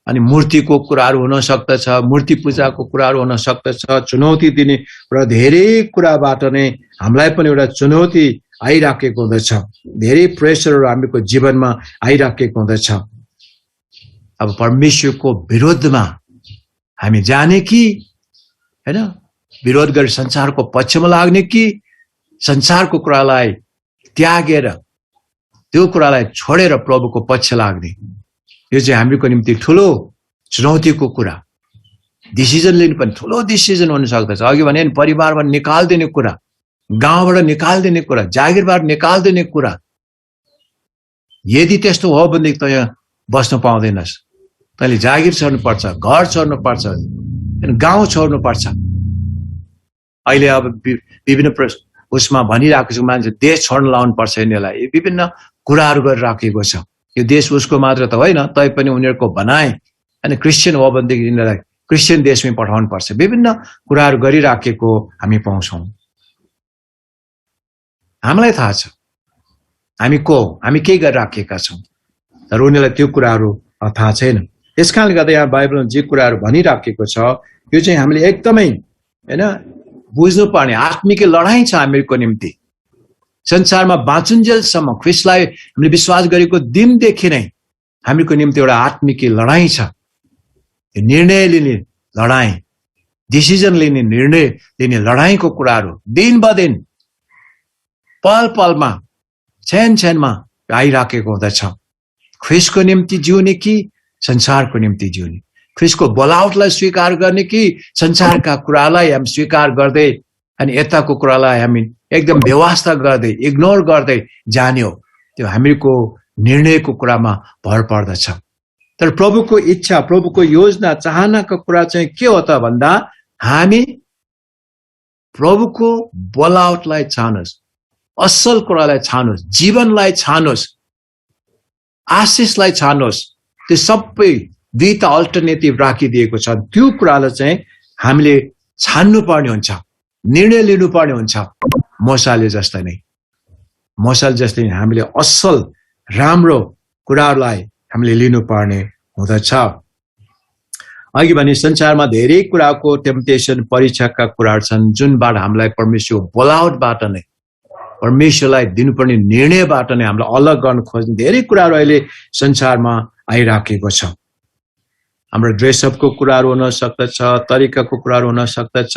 अनि मूर्तिको कुराहरू हुन सक्दछ, मूर्ति पूजाको कुराहरू हुन सक्दछ, चुनौती दिने र धेरै कुराबाट नै हामीलाई पनि एउटा चुनौती आइराखेको हुँदछ। धेरै प्रेसरहरू हामीको जीवनमा आइराखेको हुँदछ। अब परमेश्वरको विरोधमा हामी जाने कि हैन, विरोध गरी संसारको पक्षमा लाग्ने कि संसारको कुरालाई त्यागेर, त्यो कुरालाई छोडेर प्रभुको पक्ष लाग्ने, यो चाहिँ हामीको निम्ति ठुलो चुनौतीको कुरा। डिसिजन लिनु पनि ठुलो डिसिजन हुन सक्दछ। अघि भने परिवारबाट निकालिदिने कुरा, गाउँबाट निकालिदिने कुरा, जागिरबाट निकालिदिने कुरा। यदि त्यस्तो हो भनेदेखि त यहाँ बस्न पाउँदैनस्। तैँले जागिर छोड्नुपर्छ, घर छोड्नुपर्छ, गाउँ छोड्नुपर्छ। अहिले अब विभिन्न उसमा भनिरहेको छु, मान्छे देश छोड्न लाउनु पर्छ यिनीहरूलाई, विभिन्न कुराहरू गरिराखेको छ। यो देश उसको मात्र त होइन, तैपनि उनीहरूको भनाइ अनि क्रिस्चियन हो भनेदेखि यिनीहरूलाई क्रिस्चियन देशमै पठाउनु पर्छ। विभिन्न कुराहरू गरिराखेको हामी पाउँछौँ। हामीलाई थाहा छ हामी के गरिराखेका छौँ, तर उनीहरूलाई त्यो कुराहरू थाहा छैन। त्यस कारणले गर्दा यहाँ बाइबलमा जे कुराहरू भनिराखेको छ यो चाहिँ हामीले एकदमै हैन बुझ्नुपर्ने आत्मिक लडाईँ छ हामीको निम्ति। संसारमा बाँचुन्जेलसम्म ख्रिस्टलाई हामीले विश्वास गरेको दिनदेखि नै हामीको निम्ति एउटा आत्मिक लडाईँ छ। निर्णय लिने लडाईँ, डिसिजन लिने, निर्णय लिने लडाईँको कुराहरू दिन बदिन, पल पलमा, क्षणमा आइराखेको हुँदछ। ख्रिस्टको निम्ति जिउने कि संसारको निम्ति जिउने, ख्रिस्टको बोलावटलाई स्वीकार गर्ने कि संसारका कुरालाई हामी स्वीकार गर्दै अनि यताको कुरालाई हामी एकदम बेवास्ता गर्दै, इग्नोर गर्दै जाने हो। त्यो हामीको निर्णयको कुरामा भर पर्दछ। तर प्रभुको इच्छा, प्रभुको योजना, चाहनाको कुरा चाहिँ के हो त भन्दा हामी प्रभुको बोलावटलाई छानोस्, असल कुरालाई छानोस्, जीवनलाई छानोस्, आशिषलाई छानोस्। त्यो सबै दुईटा अल्टरनेटिभ राखिदिएको छ। त्यो कुरालाई चाहिँ हामीले छान्नु पर्ने हुन्छ, निर्णय लिनुपर्ने हुन्छ। मोसाले जस्तै नै हामीले असल राम्रो कुराहरूलाई हामीले लिनुपर्ने हुँदछ। अघि भने संसारमा धेरै कुराको टेम्पटेसन, परीक्षाका कुराहरू छन् जुनबाट हामीलाई परमेश्वर बोलावटबाट नै, परमेश्वरलाई दिनुपर्ने निर्णयबाट नै हामीलाई अलग गर्न खोज्ने धेरै कुराहरू अहिले संसारमा आइराखेको छ। हाम्रो ड्रेसअपको कुराहरू हुन सक्दछ, तरिकाको कुराहरू हुन सक्दछ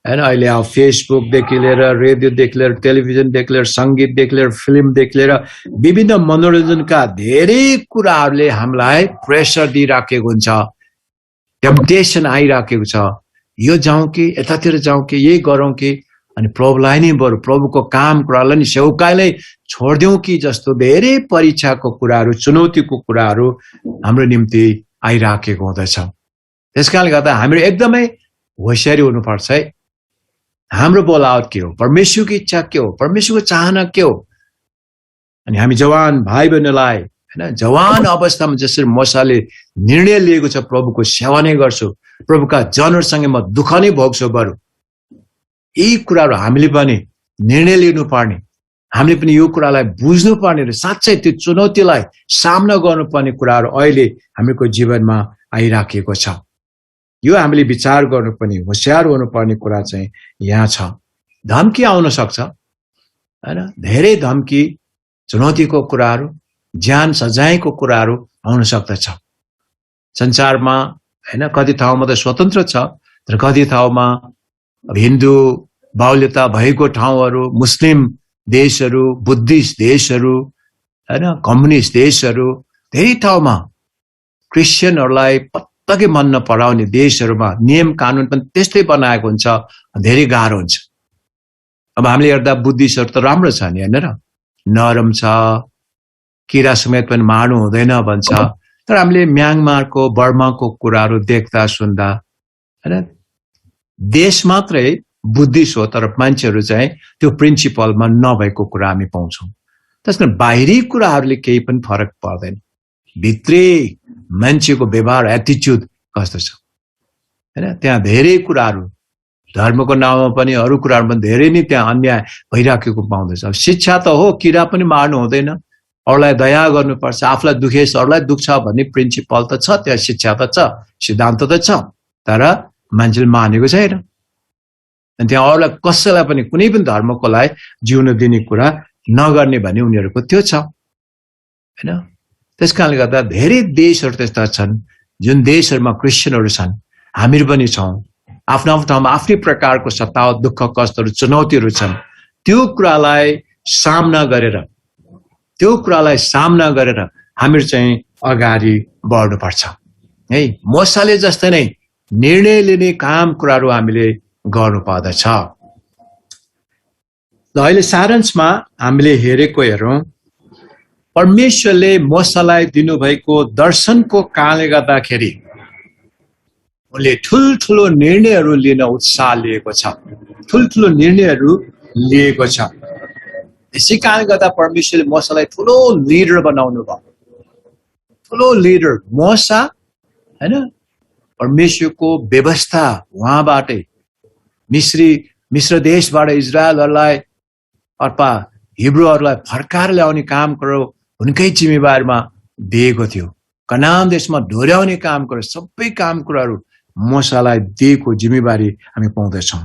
हैन। अहिले अब फेसबुकदेखि लिएर, रेडियोदेखि लिएर, टेलिभिजनदेखि लिएर, सङ्गीतदेखि लिएर, फिल्मदेखि लिएर विभिन्न मनोरञ्जनका धेरै कुराहरूले हामीलाई प्रेसर दिइराखेको हुन्छ, टेम्पटेसन आइराखेको छ। यो जाउँ कि यतातिर जाउँ कि यही गरौँ कि, अनि प्रभुलाई नै बरु प्रभुको काम कुरालाई नि सेवकाईलाई छोडिदिउँ कि जस्तो धेरै परीक्षाको कुराहरू, चुनौतीको कुराहरू हाम्रो निम्ति आइराखेको हुँदछ। त्यसकारणले गर्दा हाम्रो एकदमै होसियारी हुनुपर्छ है। हाम्रो बोलावट के हो, परमेश्वरको इच्छा के हो, परमेश्वरको चाहना के हो। अनि हामी जवान भाइ बहिनीलाई हैन, जवान अवस्थामा जसरी मोसाले निर्णय लिएको छ, प्रभुको सेवा नै गर्छु, प्रभुका जनहरूसँग म दुःख नै भोग्छु बरु यी कुराहरू हामीले पनि निर्णय लिनुपर्ने, हामीले पनि यो कुरालाई बुझ्नुपर्ने र साँच्चै त्यो चुनौतीलाई सामना गर्नुपर्ने कुराहरू अहिले हामीको जीवनमा आइराखेको छ। यो हामीले विचार गर्नुपर्ने, होशियार हुनुपर्ने कुरा चाहिँ यहाँ छ। धम्की आउन सक्छ हैन, धेरै धम्की, चुनौतीको कुराहरू, ज्यान सजायको कुराहरू आउन सक्दछ संसारमा हैन। कति ठाउँमा त स्वतन्त्र छ, तर कति ठाउँमा हिन्दू बाहुल्यता भएको ठाउँहरू, मुस्लिम देशहरू, बुद्धिस्ट देशहरू हैन, कम्युनिस्ट देशहरू, धेरै ठाउँमा क्रिस्चियनहरूलाई पत्तकै मन नपराउने देशहरूमा नियम कानुन पनि त्यस्तै बनाएको हुन्छ, धेरै गाह्रो हुन्छ। अब हामीले हेर्दा बुद्धिस्टहरू त राम्रो छ नि हैन र, नरम छ, किरा समेत पनि मार्नु हुँदैन भन्छ। तर हामीले म्यानमारको, बर्माको कुराहरू देख्दा सुन्दा हैन, देश मात्रै बुद्धिस्ट हो तर मान्छेहरू चाहिँ त्यो प्रिन्सिपलमा नभएको कुरा हामी पाउँछौँ। त्यसकारण बाहिरी कुराहरूले केही पनि फरक पर्दैन, भित्री मान्छेको व्यवहार, एटिच्युड कस्तो छ हैन। त्यहाँ धेरै कुराहरू, धर्मको नाममा पनि अरू कुराहरू पनि धेरै नै त्यहाँ अन्याय भइराखेको पाउँदछ। अब शिक्षा त हो, किरा पनि मार्नु हुँदैन, अरूलाई दया गर्नुपर्छ, आफूलाई दुखेस अरूलाई दुख्छ भन्ने प्रिन्सिपल त छ, त्यहाँ शिक्षा त छ, सिद्धान्त त छ, तर मान्छेले मानेको छैन। अनि त्यहाँ अरूलाई कसैलाई पनि कुनै पनि धर्मकोलाई जिउन दिने कुरा नगर्ने भन्ने उनीहरूको त्यो छ हैन। त्यसकारणले गर्दा धेरै देशहरू त्यस्ता छन् जुन देशहरूमा क्रिस्चियनहरू छन्, हामीहरू पनि छौँ। आफ्नो आफ्नो ठाउँमा आफ्नै प्रकारको सताव, दुःख, कष्टहरू, चुनौतीहरू छन्। त्यो कुरालाई सामना गरेर हामीहरू चाहिँ अगाडि बढ्नुपर्छ है। मोसाले जस्तै नै निर्णय लिने काम कुराहरू हामीले गर्नु पर्दछ। ल अहिले सारांशमा हामीले हेरौँ, परमेश्वरले मोसालाई दिनुभएको दर्शनको कारणले गर्दाखेरि उनले ठुल्ठुलो निर्णयहरू लिन उत्साह लिएको छ, ठुल्ठुलो निर्णयहरू लिएको छ। यसै कारणले गर्दा परमेश्वरले मोसालाई ठुलो लिडर बनाउनु भयो, ठुलो लिडर मोसा हैन। परमेश्वरको व्यवस्था उहाँबाटै मिश्र देशबाट इजरायलहरूलाई अथवा हिब्रूहरूलाई फर्काएर ल्याउने काम कुरो उनकै जिम्मेवारीमा दिएको थियो। कनान देशमा डोर्याउने काम कुरो, सबै काम कुराहरू मोसालाई दिएको जिम्मेवारी हामी पाउँदछौँ।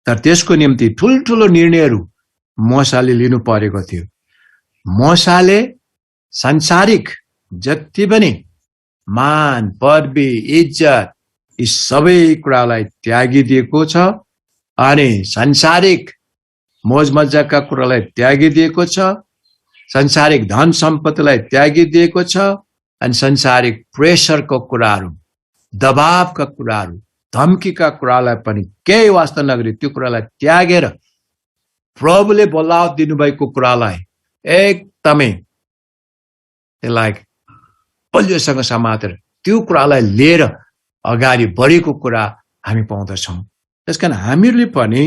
तर त्यसको निम्ति ठुल्ठुलो निर्णयहरू मोसाले लिनु परेको थियो। मोसाले सांसारिक जति पनि मान, पदवी, इज्जत यी सबै कुरालाई त्यागिदिएको छ अनि सांसारिक मोजमजाका कुरालाई त्यागिदिएको छ, सांसारिक धन सम्पत्तिलाई त्यागिदिएको छ अनि सांसारिक प्रेसरको कुराहरू, दबावका कुराहरू, धम्कीका कुरालाई पनि केही वास्ता नगरी त्यो कुरालाई त्यागेर प्रभुले बोलावट दिनुभएको कुरालाई एकदमै त्यसलाई बलियोसँग समातेर त्यो कुरालाई लिएर अगाडि बढेको कुरा हामी पाउँदछौँ। त्यसकारण हामीहरूले पनि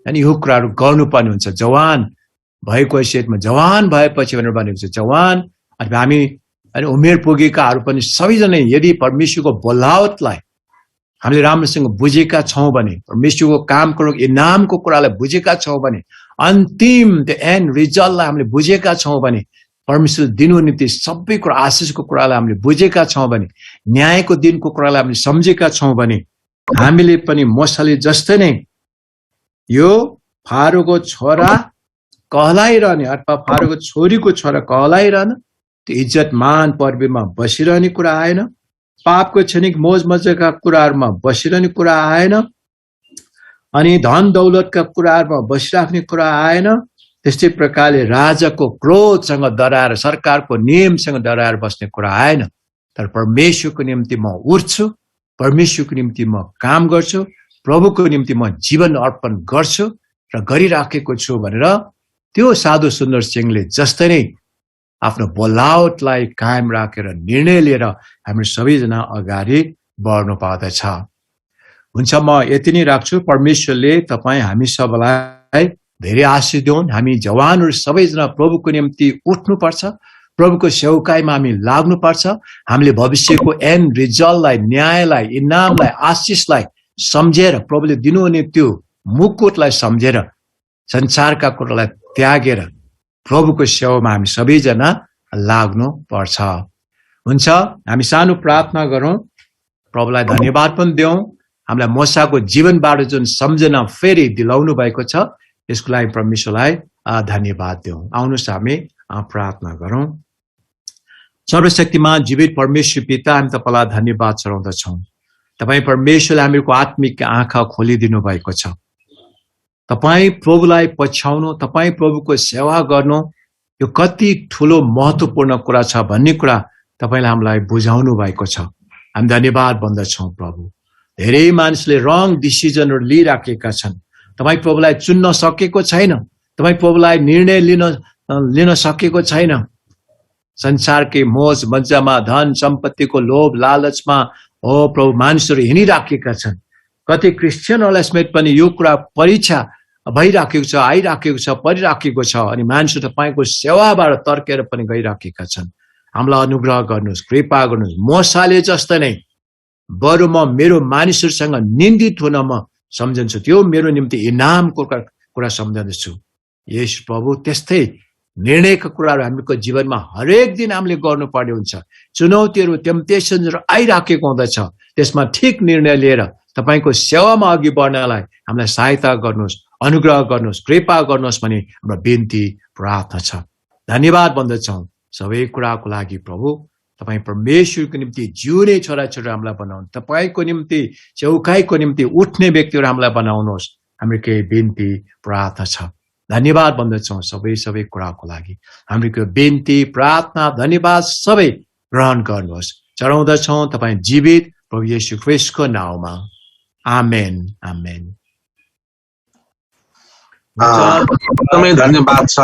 अनि यो कुराहरू गर्नुपर्ने हुन्छ। जवान भएको हैसियतमा, जवान भएपछि भनेर भनेको छ, जवान अथवा हामी अनि उमेर पुगेकाहरू पनि सबैजना यदि परमेश्वरको बोलावटलाई हामीले राम्रोसँग बुझेका छौँ भने, परमेश्वरको कामको इनामको कुरालाई बुझेका छौँ भने, अन्तिम त्यो एन्ड रिजल्टलाई हामीले बुझेका छौँ भने, परमेश्वर दिनु निम्ति सबै कुरा आशिषको कुरालाई हामीले बुझेका छौँ भने, न्यायको दिनको कुरालाई हामीले सम्झेका छौँ भने, हामीले पनि मोसाले जस्तै नै यो फारोको छोरा कहलाइरहने अथवा फारोको छोरीको छोरा कहलाइरहन, त्यो इज्जत मान पदवीमा बसिरहने कुरा आएन, पापको क्षणिक मोज मजाका कुराहरूमा बसिरहने कुरा आएन, अनि धन दौलतका कुराहरूमा बसिराख्ने कुरा आएन। त्यस्तै प्रकारले राजाको क्रोधसँग डराएर, सरकारको नियमसँग डराएर बस्ने कुरा आएन। तर परमेश्वरको निम्ति म उठ्छु, परमेश्वरको निम्ति म काम गर्छु, प्रभुको निम्ति म जीवन अर्पण गर्छु र गरिराखेको छु भनेर त्यो साधु सुन्दर सिंहले जस्तै नै आफ्नो बोलावटलाई कायम राखेर निर्णय लिएर हामी सबैजना अगाडि बढ्नु पर्दछ। हुन्छ, म यति नै राख्छु। परमेश्वरले तपाईँ हामी सबैलाई धेरै आशीष दिउन्। हामी जवानहरू सबैजना प्रभुको निम्ति उठ्नुपर्छ, प्रभुको सेवकाईमा हामी लाग्नुपर्छ। हामीले भविष्यको एन्ड रिजल्टलाई, न्यायलाई, इनामलाई, आशिषलाई सम्झेर प्रभुले दिनुहुने त्यो मुकुटलाई सम्झेर संसारका कुरालाई त्यागेर प्रभुको सेवामा हामी सबैजना लाग्नु पर्छ। हुन्छ, हामी सानो प्रार्थना गरौँ, प्रभुलाई धन्यवाद पनि दिउँ। हामीलाई मोसाको जीवनबाट जुन सम्झना फेरि दिलाउनु भएको छ, यसको लागि परमेश्वरलाई धन्यवाद दिउँ। आउनुहोस् हामी प्रार्थना गरौँ। सर्वशक्तिमान जीवित परमेश्वर पिता, हामी तपाईलाई धन्यवाद चढाउँदछौँ। तपाई परमेश्वरले हामीको आत्मिक आँखा खोलिदिनु भएको छ। तपाई प्रभुलाई पछ्याउनु, तपाई प्रभुको सेवा गर्नु यो कति ठूलो महत्त्वपूर्ण कुरा छ भन्ने कुरा तपाईले हामीलाई बुझाउनु भएको छ। हामी धन्यवाद भन्दछौँ प्रभु। धेरै मानिसले रङ डिसिजनहरु लिइराखेका छन्। तपाई प्रभुलाई चुन्न सकेको छैन, तपाई प्रभुलाई निर्णय लिन सकेको छैन। संसारकै मोज मज्जामा, धन सम्पत्तिको लोभ लालचमा प्रभु मानिसहरू हिँडिराखेका छन्। कति क्रिस्चियनहरूलाई समेत पनि यो कुरा परीक्षा भइराखेको छ, आइराखेको छ, परिराखेको छ अनि मानिसहरू तपाईको सेवाबाट तर्केर पनि गइराखेका छन्। हामीलाई अनुग्रह गर्नुहोस्, कृपा गर्नुहोस्। मोसाले जस्तै नै बरु म मेरो मानिसहरूसँग निन्दित हुन म सम्झन्छु, त्यो मेरो निम्ति इनामको कुरा सम्झन्दछु। यस प्रभु त्यस्तै निर्णयका कुराहरू हामीको जीवनमा हरेक दिन हामीले गर्नुपर्ने हुन्छ। चुनौतीहरू, टेम्पटेसनहरू आइराखेको हुँदछ, त्यसमा ठिक निर्णय लिएर तपाईको सेवामा अघि बढ्नलाई हामीलाई सहायता गर्नुहोस्, अनुग्रह गर्नुहोस्, कृपा गर्नुहोस् भन्ने हाम्रो बिन्ती प्रार्थना छ। धन्यवाद भन्दछौँ सबै कुराको लागि प्रभु। तपाई परमेश्वरको निम्ति जिउने छोराछोरी हामीलाई बनाउनु, तपाईको निम्ति चौकाईको निम्ति उठ्ने व्यक्तिहरू हामीलाई बनाउनुहोस्, हाम्रो केही बिन्ती प्रार्थना छ। धन्यवाद भन्दछौँ सबै कुराको लागि। हाम्रो बिन्ती प्रार्थना धन्यवाद सबै ग्रहण गर्नुहोस्। चढाउँदछौँ तपाई जीवित प्रभु येशू ख्रीष्टको नाउँमा। आमेन, आमेन। एकदमै धन्यवाद छ।